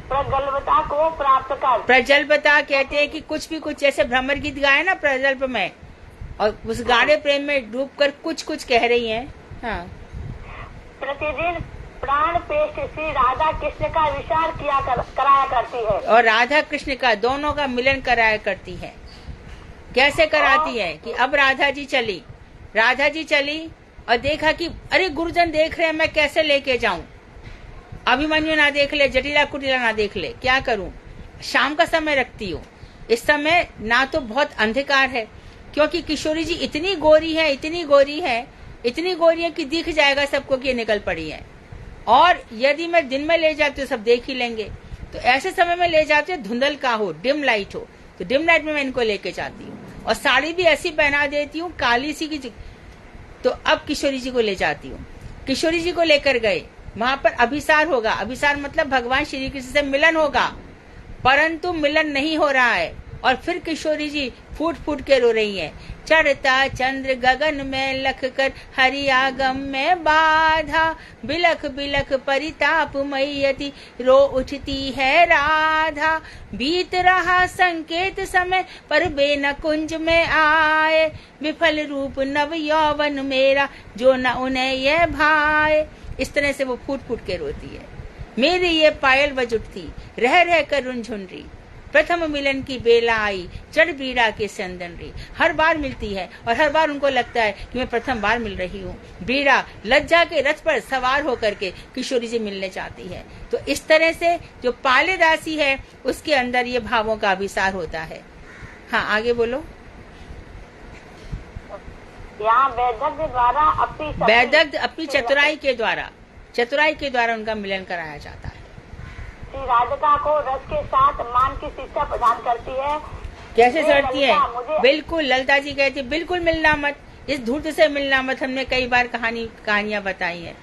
प्रगल्भता को प्राप्त कर।
प्रजल्भता कहते हैं कि कुछ भी कुछ, जैसे भ्रमर गीत गाए ना प्रजल्भ में, और उस गाढ़े प्रेम में डूबकर कुछ कुछ कह रही हैं। हाँ,
प्रतिदिन प्राण पेष्ट श्री राधा कृष्ण का विचार कराया करती है,
और राधा कृष्ण का दोनों का मिलन कराया करती है। कैसे कराती है कि अब राधा जी चली और देखा कि अरे गुरुजन देख रहे हैं, मैं कैसे लेके जाऊं, अभिमन्यु ना देख ले, जटिला कुटिला ना देख ले, क्या करूं। शाम का समय रखती हूँ। इस समय ना तो बहुत अंधकार है, क्योंकि किशोरी जी इतनी गोरी है कि दिख जाएगा सबको कि ये निकल पड़ी है, और यदि मैं दिन में ले जाती हूँ सब देख ही लेंगे। तो ऐसे समय में ले जाती हूँ धुंधल का हो, डिम लाइट हो, तो डिम लाइट में मैं इनको लेके जाती हूँ, और साड़ी भी ऐसी पहना देती हूँ काली सी की। तो अब किशोरी जी को ले जाती हूँ। किशोरी जी को लेकर गए, वहां पर अभिसार होगा। अभिसार मतलब भगवान श्री कृष्ण से मिलन होगा, परंतु मिलन नहीं हो रहा है। और फिर किशोरी जी फूट फूट के रो रही हैं। चढ़ता चंद्र गगन में लख कर हरि आगम में बाधा, बिलख बिलख परिताप मैयति रो उठती है राधा। बीत रहा संकेत समय पर बेन कुंज में आए, विफल रूप नव यौवन मेरा जो न उन्हें ये भाए। इस तरह से वो फूट फूट के रोती है। मेरी ये पायल बज उठती, रह रह कर रुंझुन रही, प्रथम मिलन की बेला आई, चढ़ बीड़ा के संदन री। हर बार मिलती है और हर बार उनको लगता है कि मैं प्रथम बार मिल रही हूँ। बीड़ा लज्जा के रथ पर सवार होकर के किशोरी जी मिलने चाहती है। तो इस तरह से जो पाले दासी है उसके अंदर ये भावों का अभिसार होता है। हाँ, आगे बोलो।
यहाँ वैदग्ध द्वारा
अपनी चतुराई के द्वारा उनका मिलन कराया जाता है।
श्री राधिका को रस के साथ मान की शिक्षा प्रदान करती है।
कैसे सड़ती है? बिल्कुल, ललिता जी कहती है बिल्कुल मिलना मत, इस धूर्त से मिलना मत। हमने कई बार कहानियां बताई हैं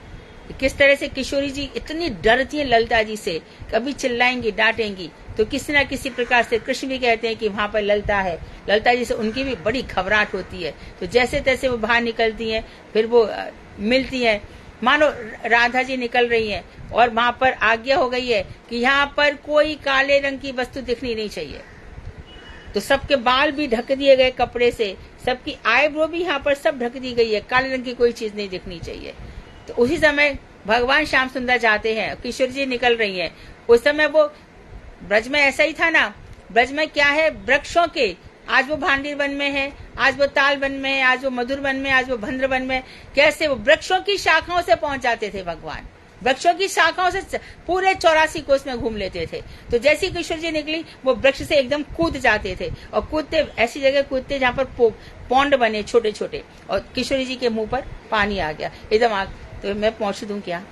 किस तरह से किशोरी जी इतनी डरती है ललिता जी से, कभी चिल्लाएंगी, डांटेंगी तो किसी न किसी प्रकार से कृष्ण भी कहते हैं कि वहां पर ललिता है। ललिता जी से उनकी भी बड़ी घबराहट होती है। तो जैसे तैसे वो बाहर निकलती हैं, फिर वो मिलती हैं। मानो राधा जी निकल रही हैं और वहां पर आज्ञा हो गई है कि यहाँ पर कोई काले रंग की वस्तु दिखनी नहीं चाहिए। तो सबके बाल भी ढक दिए गए कपड़े से, सबकी आईब्रो भी यहाँ पर सब ढक दी गई है, काले रंग की कोई चीज नहीं दिखनी चाहिए। तो उसी समय भगवान श्याम सुंदर जाते हैं, किशोर जी निकल रही हैं। उस समय वो ब्रज में ऐसा ही था ना, ब्रज में क्या है, वृक्षों के, आज वो भांडीर वन में है, आज वो ताल वन में है, आज वो मधुर वन में, आज वो भंद्र वन में। कैसे वो वृक्षों की शाखाओं से पहुंच जाते थे भगवान, वृक्षों की शाखाओं से पूरे 84 कोस में घूम लेते थे। तो जैसी किशोर जी निकली वो वृक्ष से एकदम कूद जाते थे और कूदते ऐसी जगह कूदते जहाँ पर पौंड बने छोटे छोटे, और किशोरी जी के मुंह पर पानी आ गया एकदम आग, तो मैं पहुंच दूं क्या।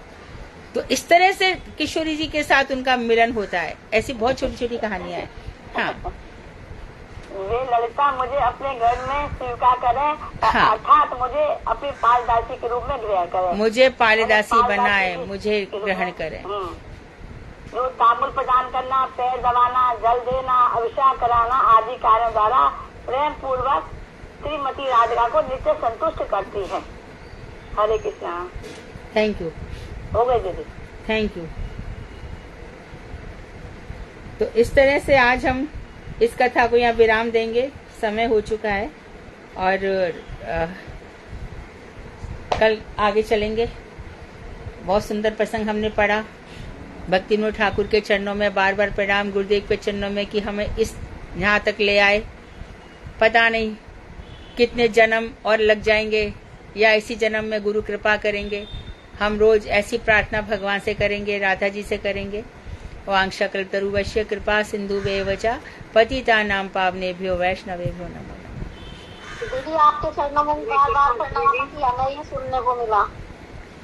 तो इस तरह से किशोरी जी के साथ उनका मिलन होता है। ऐसी बहुत छोटी छोटी कहानियां हैं। हाँ,
वे ललिता मुझे अपने घर में स्वीकार करें,
हाँ,
अर्थात मुझे अपनी पालदासी के रूप में ग्रहण करें,
मुझे पालदासी बनाए, मुझे ग्रहण करें।
जो तांबुल प्रदान करना, पैर दबाना, जल देना, अभिषेक कराना आदि कार्यों द्वारा प्रेम पूर्वक श्रीमती राधिका को नित्य संतुष्ट करती है। हरे कृष्णा।
Thank you.
हो गए दीदी,
थैंक यू। तो इस तरह से आज हम इस कथा को यहाँ विराम देंगे, समय हो चुका है और कल आगे चलेंगे। बहुत सुंदर प्रसंग हमने पढ़ा। भक्ति विनोद ठाकुर के चरणों में बार बार प्रणाम, गुरुदेव के चरणों में कि हमें इस यहाँ तक ले आए। पता नहीं कितने जन्म और लग जाएंगे या इसी जन्म में गुरु कृपा करेंगे। हम रोज ऐसी प्रार्थना भगवान से करेंगे, राधा जी से करेंगे। वांक्षकल्पतरुवश्य कृपा सिंधु वेवचा पतितानां पावनेभ्यो वैष्णवेभ्यो नमो नमः।
दीदी आपके चरणों में बार-बार प्रणाम की हमें ये सुनने को मिला।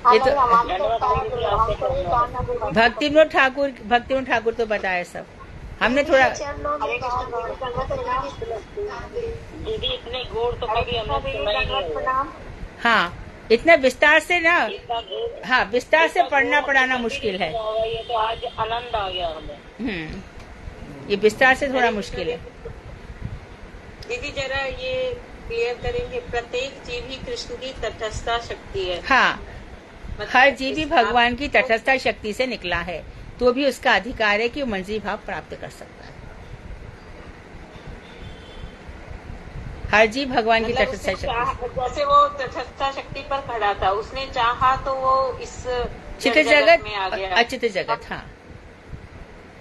ये तो भक्ति विनोद ठाकुर तो बताया सब हमने थोड़ा।
दीदी इतने गौर तो कभी हमने सुना ही नहीं।
हाँ, इतना विस्तार से ना, हाँ विस्तार से पढ़ना पढ़ाना मुश्किल है।
ये तो आज आनंद आ गया हमें।
ये विस्तार से थोड़ा मुश्किल है।
दीदी जरा ये क्लियर करेंगे, प्रत्येक जीव ही कृष्ण की तटस्था शक्ति है।
हाँ, हर जीव ही भगवान की तटस्था शक्ति से निकला है, तो भी उसका अधिकार है कि वो मंजिल भाव प्राप्त कर सकता है। हर जीव भगवान की तटस्था शक्ति,
जैसे वो तटस्था शक्ति पर खड़ा था, उसने चाहा तो वो इस
चित जगत
में आ गया,
अचित जगत। हाँ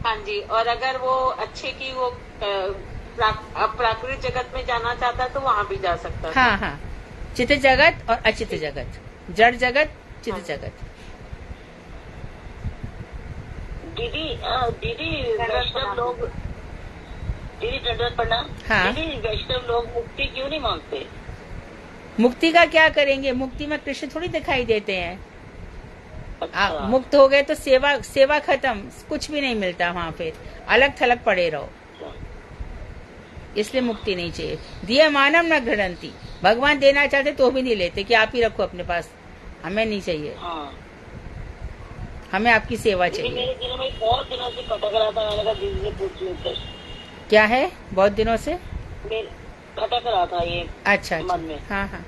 हाँ जी। और अगर वो अच्छे की वो प्राकृतिक जगत में जाना चाहता तो वहाँ भी जा सकता था।
हाँ हाँ, चित जगत और अचित जगत, जड़ जगत, चित जगत।
दीदी वैष्णव लोग, दीदी प्रणाम।
हाँ,
दीदी वैष्णव लोग मुक्ति क्यों नहीं मांगते?
मुक्ति का क्या करेंगे? मुक्ति में कृष्ण थोड़ी दिखाई देते हैं।
अच्छा।
मुक्त हो गए तो सेवा खत्म, कुछ भी नहीं मिलता वहाँ पे, अलग थलग पड़े रहो। इसलिए मुक्ति नहीं चाहिए। दिए मानव न घृणंती, भगवान देना चाहते तो भी नहीं लेते कि आप ही रखो अपने पास, हमें नहीं चाहिए।
हाँ।
हमें आपकी सेवा चाहिए।
मेरे दिनों में बहुत दिनों से खटक रहा था, मैंने कहा दीदी से पूछ।
क्या है? बहुत दिनों से
खटक रहा था ये।
अच्छा,
मन में।
हाँ हाँ,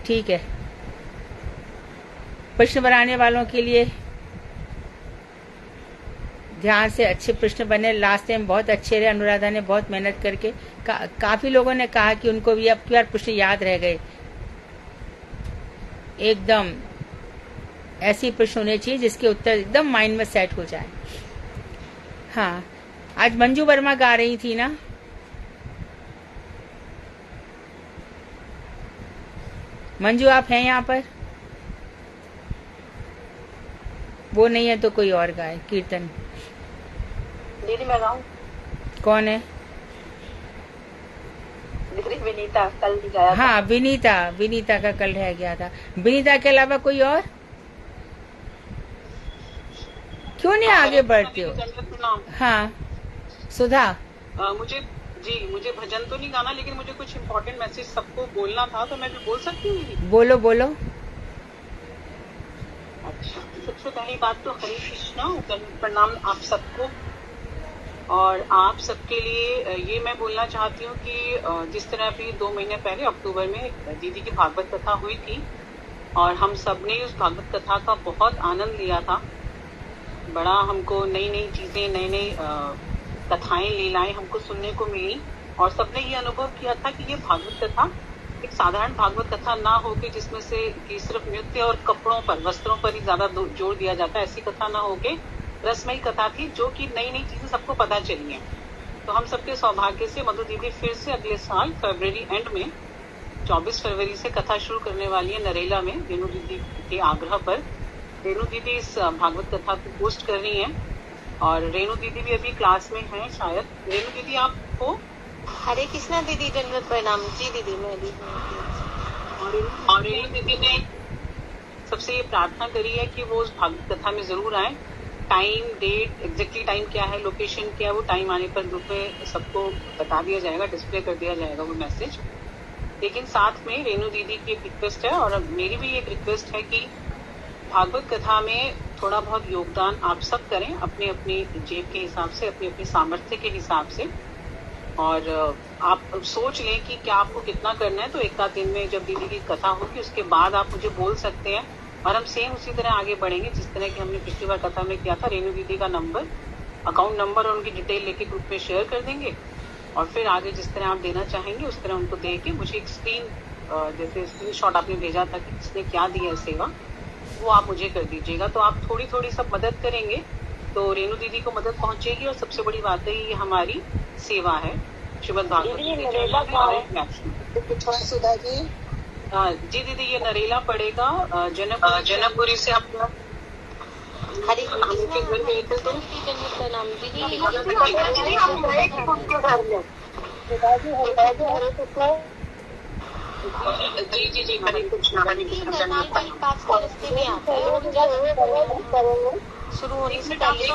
ठीक है। प्रश्न बनाने वालों के लिए ध्यान से अच्छे प्रश्न बने। लास्ट टाइम बहुत अच्छे रहे, अनुराधा ने बहुत मेहनत करके काफी लोगों ने कहा कि उनको भी अब की बार प्रश्न याद रह गए एकदम। ऐसी प्रश्न होने चाहिए जिसके उत्तर एकदम माइंड में सेट हो जाए। हाँ, आज मंजू वर्मा गा रही थी ना। मंजू आप हैं यहाँ पर? वो नहीं है तो कोई और गाए कीर्तन।
दीदी मैं गाऊं?
कौन है?
दीदी विनीता, कल भी गाया था।
हाँ, विनीता का कल रह गया था। विनीता के अलावा कोई और? क्यों नहीं आगे बढ़ते हो? हाँ सुधा।
मुझे भजन तो नहीं गाना, लेकिन मुझे कुछ इम्पोर्टेंट मैसेज सबको बोलना था, तो मैं भी बोल सकती हूँ?
बोलो बोलो।
अच्छा, सबसे पहली बात तो हरे कृष्णा, प्रणाम आप सबको। और आप सबके लिए ये मैं बोलना चाहती हूँ कि जिस तरह अभी 2 महीने पहले अक्टूबर में दीदी की भागवत कथा हुई थी और हम सब ने उस भागवत कथा का बहुत आनंद लिया था। बड़ा हमको नई नई चीजें, नई नई कथाएं, लीलाएं हमको सुनने को मिली और सबने ये अनुभव किया था कि ये भागवत कथा एक साधारण भागवत कथा ना होके जिसमें से कि सिर्फ नृत्य और कपड़ों पर, वस्त्रों पर ही ज्यादा जोर दिया जाता है, ऐसी कथा ना होके रसमयी कथा थी जो कि नई नई चीजें सबको पता चली हैं। तो हम सबके सौभाग्य से मधु दीदी फिर से अगले साल फरवरी एंड में 24 फरवरी से कथा शुरू करने वाली है नरेला में। रेणु दीदी के आग्रह पर रेणु दीदी इस भागवत कथा को पोस्ट कर रही है और रेणु दीदी भी अभी क्लास में है शायद। रेणु दीदी आपको?
हरे कृष्णा दीदी, दंडवत प्रणाम। जी दीदी, मैं भी।
और रेणु दीदी ने सबसे ये प्रार्थना करी है कि वो उस भागवत कथा में जरूर आए। टाइम, डेट, एग्जैक्टली टाइम क्या है, लोकेशन क्या है, वो टाइम आने पर ग्रुप में सबको बता दिया जाएगा, डिस्प्ले कर दिया जाएगा वो मैसेज। लेकिन साथ में रेणु दीदी की एक रिक्वेस्ट है और मेरी भी एक रिक्वेस्ट है कि भागवत कथा में थोड़ा बहुत योगदान आप सब करें, अपने अपने जेब के हिसाब से, अपने अपने सामर्थ्य के हिसाब से। और आप सोच लें कि क्या आपको कितना करना है, तो एक आध दिन में जब दीदी की कथा होगी उसके बाद आप मुझे बोल सकते हैं और हम सेम उसी तरह आगे बढ़ेंगे जिस तरह की हमने पिछली बार कथा में किया था। रेणु दीदी का नंबर, अकाउंट नंबर और उनकी डिटेल लेके ग्रुप में शेयर कर देंगे और फिर आगे जिस तरह आप देना चाहेंगे उस तरह उनको दे के मुझे एक जैसे स्क्रीनशॉट आपने भेजा था कि किसने क्या दिया है सेवा, वो आप मुझे कर दीजिएगा। तो आप थोड़ी थोड़ी सब मदद करेंगे तो रेणु दीदी को मदद पहुंचेगी और सबसे बड़ी बात है ये हमारी सेवा है श्रीमद् भागवत जी।
सुधा जी।
जी दीदी, ये नरेला पड़ेगा जनकपुरी से अपना।
हरे कृष्णा प्रणाम दीदी।
जी हरे कृष्णा।
पास के रास्ते में आता है और शुरू होने से पहले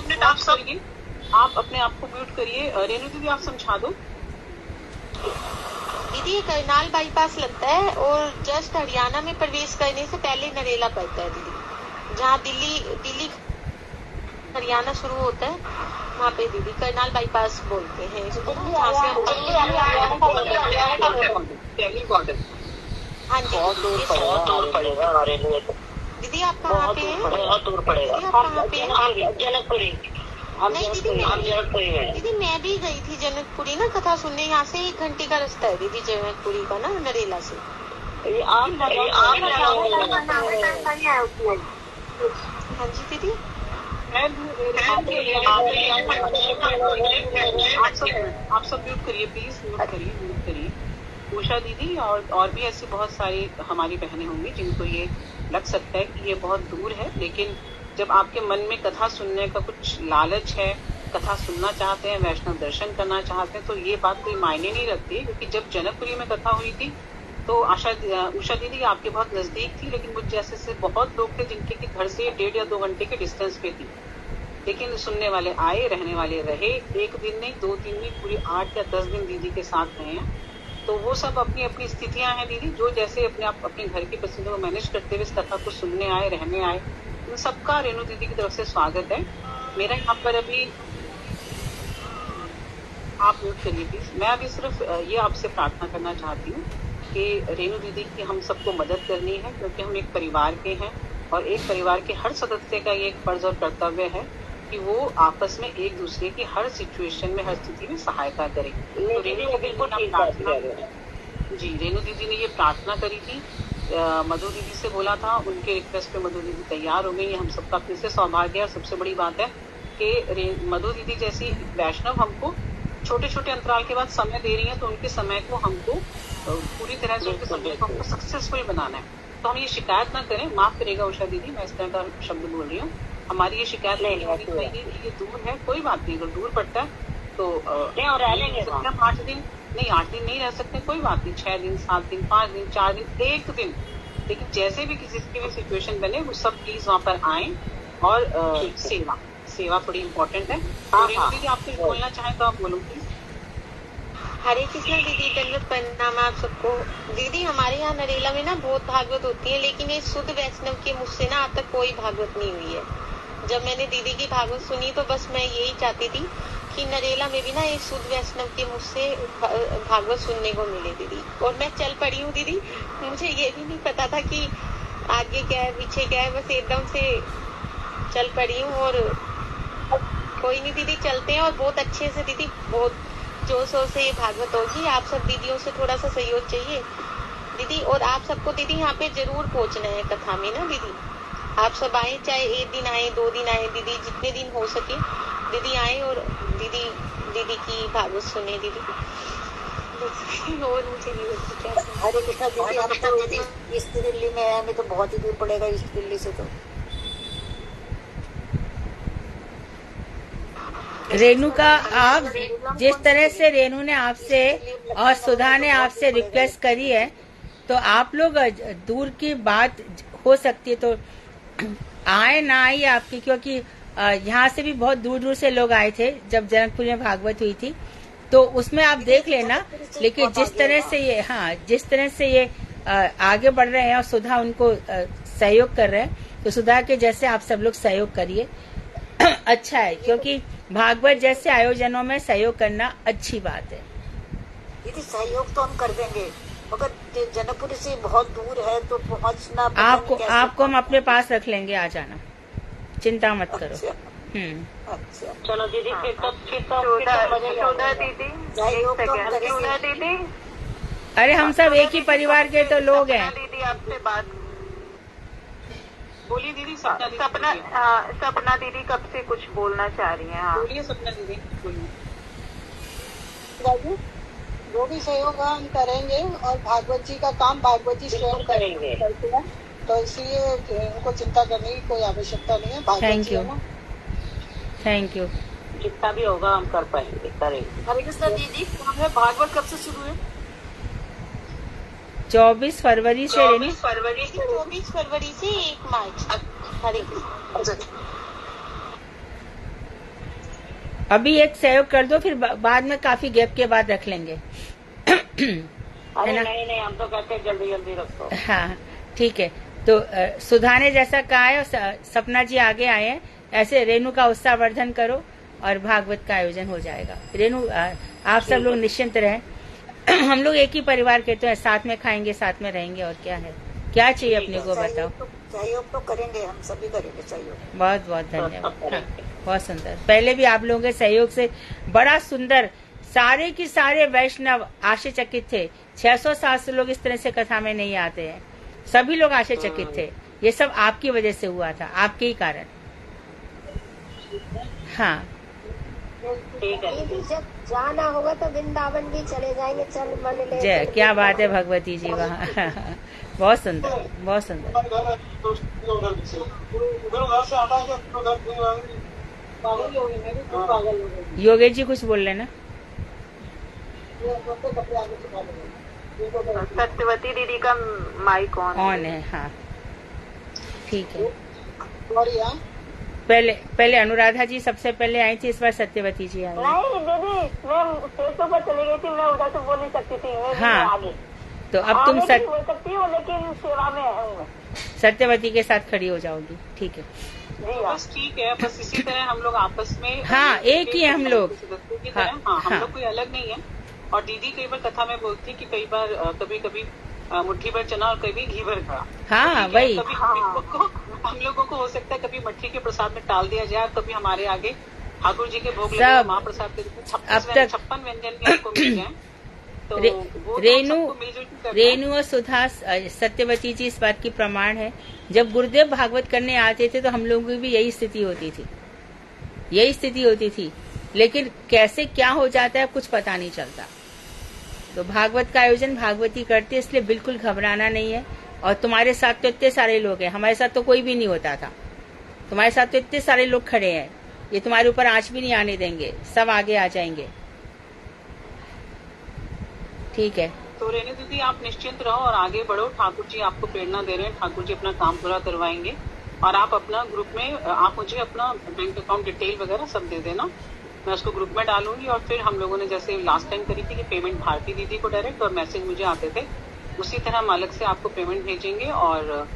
आप अपने आप को म्यूट करिए। रेणु दीदी आप समझा दो।
दीदी करनाल बाईपास लगता है और जस्ट हरियाणा में प्रवेश करने से पहले नरेला पड़ता है दीदी, जहाँ दिल्ली हरियाणा शुरू होता है वहाँ पे दीदी करनाल बाईपास बोलते हैं इसको। हाँ जी,
बहुत दूर पड़ेगा
दीदी आप कहाँ पे हैं?
बहुत दूर पड़ेगा।
आप कहाँ पे हैं?
जनकपुरी।
नहीं दीदी मैं भी गई थी जनकपुरी ना कथा सुनने, यहाँ से 1 घंटे का रास्ता है दीदी जनकपुरी का ना, नरेला से। हाँ जी दीदी।
आप सब म्यूट करिए प्लीज, म्यूट करिए। उषा दीदी और भी ऐसी बहुत सारी हमारी बहनें होंगी जिनको ये लग सकता है कि ये बहुत दूर है, लेकिन जब आपके मन में कथा सुनने का कुछ लालच है, कथा सुनना चाहते हैं, वैष्णव दर्शन करना चाहते हैं, तो ये बात कोई मायने नहीं रखती। क्योंकि जब जनकपुरी में कथा हुई थी तो उषा दीदी आपके बहुत नजदीक थी, लेकिन मुझ जैसे से बहुत लोग थे जिनके कि घर से 1.5 या 2 घंटे के डिस्टेंस पे थी, लेकिन सुनने वाले आए, रहने वाले रहे। 1 दिन नहीं, 2 दिन नहीं, पूरे 8 या 10 दिन दीदी के साथ रहे हैं। तो वो सब अपनी अपनी स्थितियां हैं दीदी, जो जैसे अपने घर की पसंदों को मैनेज करते हुए इस कथा को सुनने आए, रहने आए, उन सबका रेणु दीदी की तरफ से स्वागत है। मेरा यहाँ पर अभी आप म्यूट करिए प्लीज। मैं अभी सिर्फ ये आपसे प्रार्थना करना चाहती हूँ कि रेणु दीदी की हम सबको मदद करनी है, क्योंकि हम एक परिवार के हैं और एक परिवार के हर सदस्य का ये एक फर्ज और कर्तव्य है कि वो आपस में एक दूसरे की हर सिचुएशन में, हर स्थिति में सहायता करे। तो रेणु दीदी ने ये प्रार्थना करी थी मधु दीदी से बोला था, उनके रिक्वेस्ट पे मधु दीदी तैयार हो गई। हम सबका फिर से सौभाग्य है। और सबसे बड़ी बात है कि मधु दीदी जैसी वैष्णव हमको छोटे छोटे अंतराल के बाद समय दे रही है, तो उनके समय को हमको पूरी तरह से उनके समय को हमको सक्सेसफुल बनाना है। तो हम ये शिकायत ना करें, माफ करेगा उषा दीदी, मैं इस तरह का शब्द बोल रही हूँ। हमारी ये शिकायत नहीं होनी चाहिए कि ये दूर है, कोई बात नहीं, अगर दूर पड़ता है तो 8 दिन नहीं, 8 दिन नहीं रह सकते, कोई बात नहीं, 6 दिन 7 दिन 5 दिन 4 दिन 1 दिन, लेकिन जैसे भी किसी की भी सिचुएशन बने वो सब प्लीज वहाँ पर आए। और सेवा बड़ी इम्पोर्टेंट है। दीदी आप कुछ बोलना चाहें तो आप बोलो प्लीज।
हरे कृष्णा दीदी, दंडवत प्रणाम आप सबको। दीदी हमारे यहाँ नरेला में ना बहुत भागवत होती है, लेकिन ये शुद्ध वैष्णव के मुझसे ना आज तक कोई भागवत नहीं हुई है। जब मैंने दीदी की भागवत सुनी तो बस मैं यही चाहती थी कि नरेला में भी ना एक शुद्ध वैष्णव के मुझसे भागवत सुनने को मिले दीदी। और मैं चल पड़ी हूँ दीदी, मुझे ये भी नहीं पता था कि आगे क्या है पीछे क्या है, बस एकदम से चल पड़ी हूँ। और कोई नहीं दीदी, चलते हैं और बहुत अच्छे से दीदी, बहुत जोशों से भागवत होगी। आप सब दीदियों से थोड़ा सा सहयोग चाहिए दीदी। और आप सबको दीदी यहाँ पे जरूर पहुँचना है कथा में ना दीदी। आप सब आए, चाहे 1 दिन आए 2 दिन आए दीदी, जितने दिन हो सके दीदी आए और दीदी की भागवत सुने दीदी। और मुझे नहीं लगता क्या।
हरे कृष्णा दीदी, हम तो इस दिल्ली में है, हमें तो बहुत ही दूर पड़ेगा इस दिल्ली से। तो
रेणुका, आप जिस तरह से रेणु ने आपसे और सुधा ने आपसे रिक्वेस्ट करी है, तो आप लोग दूर की बात हो सकती है तो आए ना आइए आपकी, क्योंकि यहाँ से भी बहुत दूर दूर से लोग आए थे जब जनकपुर में भागवत हुई थी, तो उसमें आप देख लेना। लेकिन जिस तरह से ये आगे बढ़ रहे हैं और सुधा उनको सहयोग कर रहे हैं, तो सुधा के जैसे आप सब लोग सहयोग करिए। अच्छा है, क्योंकि भागवत जैसे आयोजनों में सहयोग करना अच्छी बात है।
दीदी सहयोग तो हम कर देंगे, मगर जनकपुर से बहुत दूर है तो पहुंचना
आपको हम अपने पास रख लेंगे, आ जाना, चिंता मत करो।
अच्छा
चलो दीदी, फिर तो
सुधा दीदी,
सुधा
दीदी,
अरे हम सब एक ही परिवार के तो लोग हैं।
दीदी आपसे बात
बोलिए दीदी।
सपना दीदी कब से कुछ बोलना चाह रही हैं। हाँ
बोलिए सपना दीदी, बोलिए।
जो भी सहयोग हम करेंगे और भागवत जी का काम भागवत जी स्वयं करेंगे, तो इसलिए उनको चिंता करने की कोई आवश्यकता नहीं है।
Thank you, thank you.
जितना भी होगा हम कर पाएंगे, करेंगे।
हरे कृष्णा दीदी, भागवत कब से शुरू है?
24 फरवरी से।
24 फरवरी से 1 मार्च। हरे कृष्णा।
अभी एक सहयोग कर दो, फिर बाद में काफी गैप के बाद रख लेंगे।
अरे नहीं, हम तो कहते हैं जल्दी जल्दी रखो।
हाँ ठीक है। तो सुधा ने जैसा कहा है और सपना जी आगे आए हैं, ऐसे रेणु का उत्साहवर्धन करो और भागवत का आयोजन हो जाएगा। रेणु, आप सब लोग निश्चिंत रहें। हम लोग एक ही परिवार के तो है, साथ में खाएंगे, साथ में रहेंगे, और क्या है, क्या चाहिए अपने को बताओ।
सहयोग तो करेंगे, हम सभी करेंगे सहयोग।
बहुत बहुत धन्यवाद। हाँ, बहुत सुंदर। पहले भी आप लोगों के सहयोग से बड़ा सुंदर, सारे की सारे वैष्णव आश्चर्यचकित थे। 600-700 लोग इस तरह से कथा में नहीं आते हैं, सभी लोग आश्चर्यचकित थे। ये सब आपकी वजह से हुआ था, आपके ही कारण। हाँ
जब जाना होगा तो वृंदावन भी चले जाएंगे। चल मन ले।
जय, क्या बात है भगवती जी वहाँ। बहुत सुंदर, बहुत सुंदर। योगेश जी कुछ बोल रहे ना।
सत्यवती दीदी का माइक
ऑन है। हाँ ठीक है।
और
पहले अनुराधा जी सबसे पहले आई थी, इस बार सत्यवती जी आई।
नहीं दीदी, मैं स्टेज पर चली गई थी, मैं उधर से बोल नहीं सकती थी।
हाँ
आगे
तो अब तुम
बोल सकती हूँ, लेकिन सेवा में हूँ।
सत्यवती के साथ खड़ी हो जाओगी, ठीक है।
बस ठीक है, बस इसी तरह हम लोग आपस में।
हाँ एक ही है हम लोग।
हाँ हम लोग कोई अलग नहीं है। और दीदी कई बार कथा में बोलती है कि कई बार कभी मुट्ठी भर चना और कभी घी भर घड़ा।
हाँ वही।
कभी हम लोगों को हो सकता है कभी मट्ठी के प्रसाद में टाल दिया जाए, कभी हमारे आगे ठाकुर जी के भोग लगे महाप्रसाद के रूप में 56 व्यंजन भी आपको मिल जाए। तो वो
रेणु
सबको मिलजुल के करना है।
रेणु और सुधा सत्यवती जी इस बात की प्रमाण है। जब गुरुदेव भागवत करने आते थे तो हम लोगों की भी यही स्थिति होती थी, लेकिन कैसे क्या हो जाता है कुछ पता नहीं चलता। तो भागवत का आयोजन भागवती करते, इसलिए बिल्कुल घबराना नहीं है। और तुम्हारे साथ तो इतने सारे लोग हैं, हमारे साथ तो कोई भी नहीं होता था, तुम्हारे साथ तो इतने सारे लोग खड़े हैं, ये तुम्हारे ऊपर आंच भी नहीं आने देंगे, सब आगे आ जाएंगे। ठीक है,
तो रेणु दीदी आप निश्चिंत रहो और आगे बढ़ो। ठाकुर जी आपको प्रेरणा दे रहे हैं, ठाकुर जी अपना काम पूरा करवाएंगे। और आप अपना ग्रुप में आप मुझे अपना बैंक अकाउंट डिटेल वगैरह सब दे देना, मैं उसको ग्रुप में डालूंगी। और फिर हम लोगों ने जैसे लास्ट टाइम करी थी कि पेमेंट भारती दीदी को डायरेक्ट और मैसेज मुझे आते थे, उसी तरह हम अलग से आपको पेमेंट भेजेंगे। और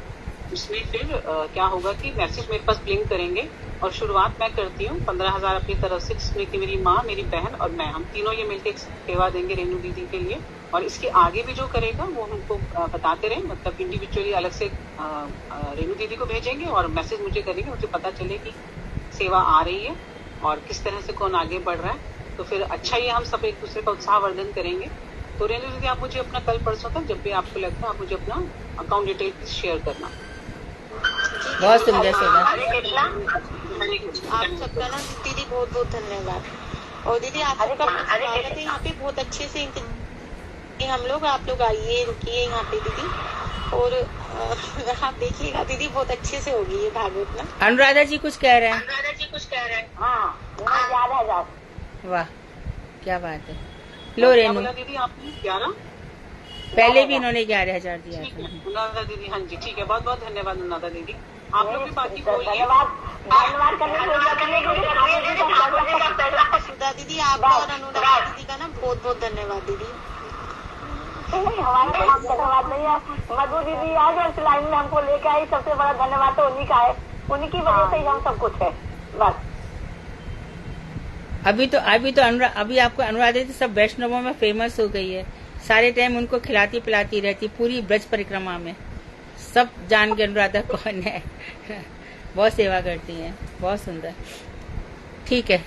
उसमें फिर क्या होगा कि मैसेज मेरे पास ब्लिंक करेंगे। और शुरुआत मैं करती हूँ 15,000 अपनी तरफ से, जिसमें कि मेरी माँ, मेरी बहन और मैं, हम तीनों ये मिलकर एक सेवा देंगे रेणु दीदी के लिए। और इसके आगे भी जो करेगा वो हमको बताते रहे, मतलब इंडिविजुअली अलग से रेणु दीदी को भेजेंगे और मैसेज मुझे करेंगे, मुझे पता चले कि सेवा आ रही है और किस तरह से कौन आगे बढ़ रहा है। तो फिर अच्छा ही हम सब एक दूसरे का उत्साहवर्धन करेंगे। तो रेणु दीदी आप मुझे अपना कल परसों तक जब भी आपको लगता है आप मुझे अपना अकाउंट डिटेल शेयर करना।
बहुत सुंदर सुंदर।
आप सबका ना दीदी बहुत बहुत धन्यवाद। और दीदी आप सबका स्वागत है यहाँ पे, बहुत अच्छे से हम लोग, आप लोग आइए, रुकिए यहाँ पे दीदी। और आप देखिएगा दीदी बहुत अच्छे से होगी ये भागवत ना।
अनुराधा जी कुछ कह रहे हैं।
हाँ, 11,000।
वाह क्या बात है। लो रेणु,
दीदी आपने 11,
पहले भी इन्होंने 11,000 दिया
ठीक
था।
है अनुराधा दीदी, हाँ जी ठीक है, बहुत बहुत धन्यवाद अनुराधा दीदी। आप लोग भी बाकी बोलिए।
धन्यवाद
सुधा दीदी आपका और अनुराधा दीदी का ना बहुत बहुत धन्यवाद दीदी।
नहीं, हमारा नाम धन्यवाद नहीं है। मधु दीदी आज इस लाइन में हमको लेके आई, सबसे बड़ा धन्यवाद तो उन्हीं का है, उन्हीं की वजह से ही हम सब कुछ है बस।
अभी आपको अनुराधा जी सब वैष्णवों में फेमस हो गई है, सारे टाइम उनको खिलाती पिलाती रहती, पूरी ब्रज परिक्रमा में सब जान के अनुराधा कौन है। बहुत सेवा करती हैं, बहुत सुंदर। ठीक है,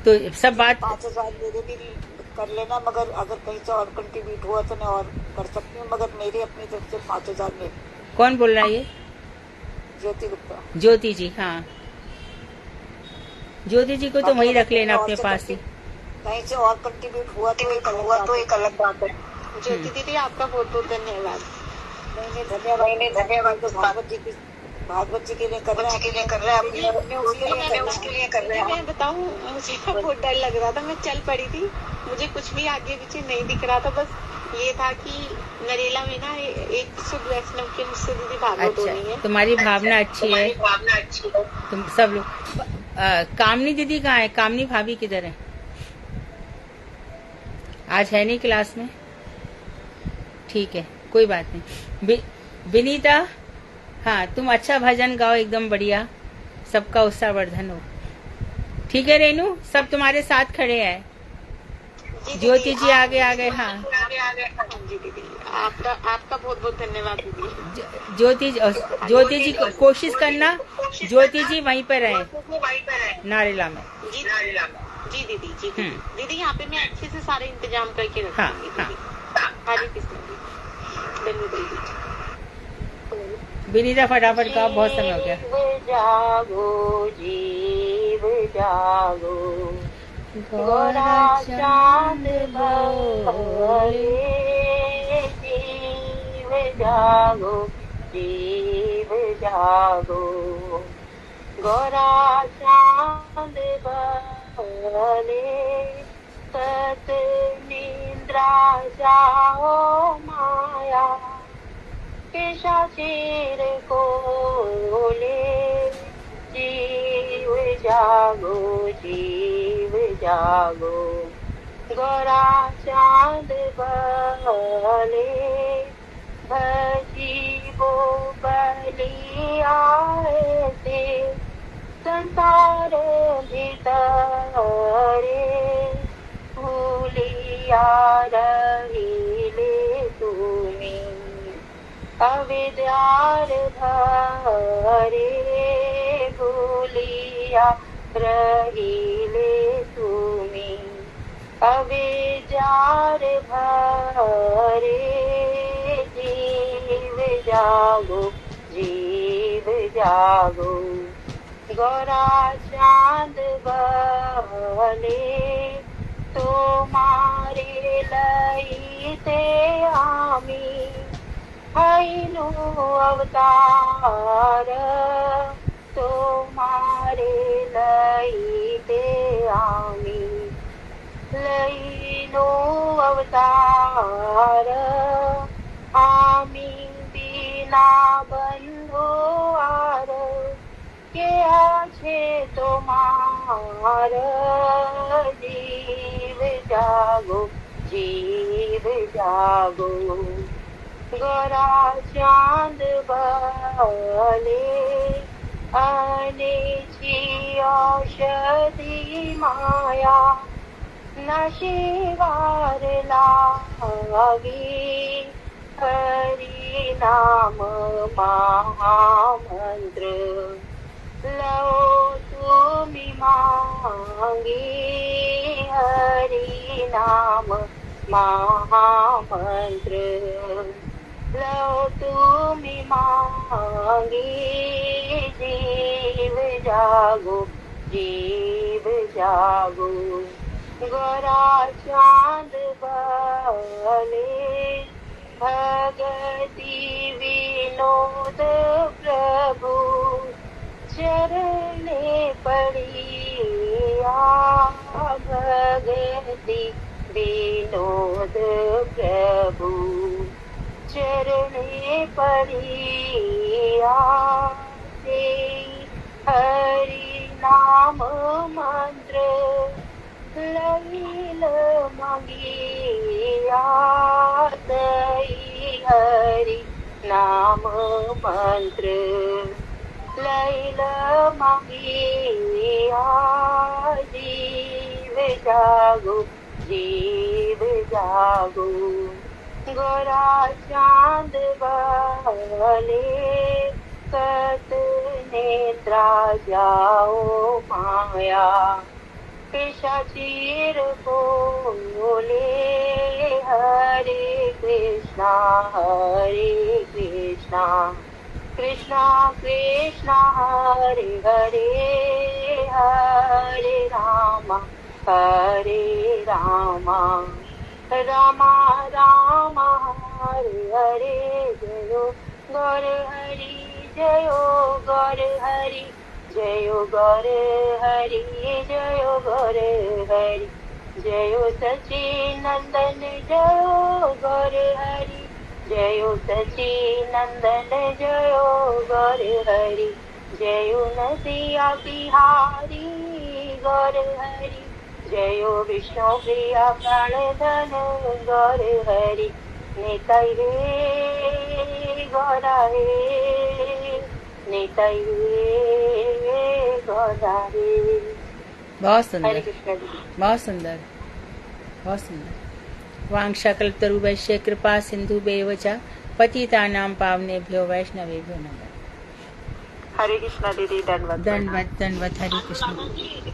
तो सब बात
5,000 मेरे भी कर लेना, मगर अगर कहीं से और कंट्रीब्यूट हुआ तो मैं और कर सकती हूँ, मगर मेरे अपनी तरफ से 5,000 में।
कौन बोल रहा है ये?
ज्योति गुप्ता।
ज्योति जी, हाँ ज्योति जी को तो वही रख लेना अपने पास ही।
कहीं से और कंट्रीब्यूट हुआ तो एक अलग बात है।
ज्योति दीदी आपका बहुत बहुत धन्यवाद।
नहीं धन्यवाद तो भागवत जी के लिए कर रहे हैं, उसके लिए कर रहे हैं।
मैं बताऊं, मुझे बहुत डर लग रहा था, मैं चल पड़ी थी, मुझे कुछ भी आगे पीछे नहीं दिख रहा था, बस ये था कि नरेला में ना एक शुद्ध वैष्णव के मुझसे दीदी भागवत होनी है।
तुम्हारी भावना अच्छी है, तुम सब लोग। कामनी दीदी कहाँ है? कामनी भाभी किधर है? आज है नहीं क्लास में, ठीक है कोई बात नहीं। विनीता, हाँ तुम अच्छा भजन गाओ, एकदम बढ़िया, सबका उत्साहवर्धन हो। ठीक है रेणु, सब तुम्हारे साथ खड़े हैं। ज्योति जी आगे आ गए। हाँ
जी दीदी, आपका बहुत बहुत धन्यवाद दीदी।
ज्योति जी कोशिश करना, ज्योति जी वहीं पर रहे नारेला में।
जी दीदी, जी दीदी यहाँ पे मैं अच्छे से सारे इंतजाम करके रखूंगी दीदी। हरे कृष्ण जी, धन्यवाद दीदी।
विनीता फटाफट का, बहुत समय हो गया।
जागो जीव जागो, गोरा चांद भोले, जीव जागो जीव जागो, गोरा चांद भोले, सत निद्रा जाओ माया, शरीर को ले, जीव जागो जीव जागो, गोरा चांद बले, भजीबो बलि आए थे संसार भीतरे, भूलिया रहिले तुम्हें अविद्यार भरे, भूलिया रहिले तुम्हें
अवे जार भरे जीव जागो जीव जागो गोरा चांद बने तुम्हारे लईते आमी हैनु अवतार तुम्हारे लईते आमी लईनो अवतार आमी बिना बंधो आर के आछे तोमार जीव जागो जीव जागो गोरा चांद बले अनेची औषधी माया नशिवार लागी हरि नाम महामंत्र लो तुम्ही मांगी हरि नाम महामंत्र लो तुम्ही मांगी जीव जागो जीव जागो गोरा चांद बले भगति विनोद प्रभु चरणे पड़िया भगति विनोद प्रभु चरणे पड़िया से हरि नाम मंत्र लैल मंगिया दई हरि नाम मंत्र लैल मंगिया जीव जागो जीव जागो गोरा चांद बले कत नेत्रा जाओ माया पिशाचीर बोले हरे कृष्णा कृष्णा कृष्णा हरे हरे हरे रामा रामा रामा हरे हरे जयो गौर हरि जयो गौर हरि जयो गौर हरि जयो गौर हरि जयो सच्चिनंदन जयो गौर हरि जयो सच्चिनंदन जयो गौर हरि जयो नदिया बिहारी गौर हरि जयो विष्णु प्रिया प्राणधन गौर हरि निताई रे गौरा रे निताई रे गौरा रे।
बहुत सुंदर,
हरे कृष्ण जी।
बहुत सुंदर, बहुत सुंदर। वांशकल तरुवैश्य कृपा सिंधु बेवचा पतितानां पावनेभ्यो वैष्णवेभ्यो नमः।
हरे कृष्ण दीदी, दंडवत
दंडवत दंडवत। हरे कृष्ण।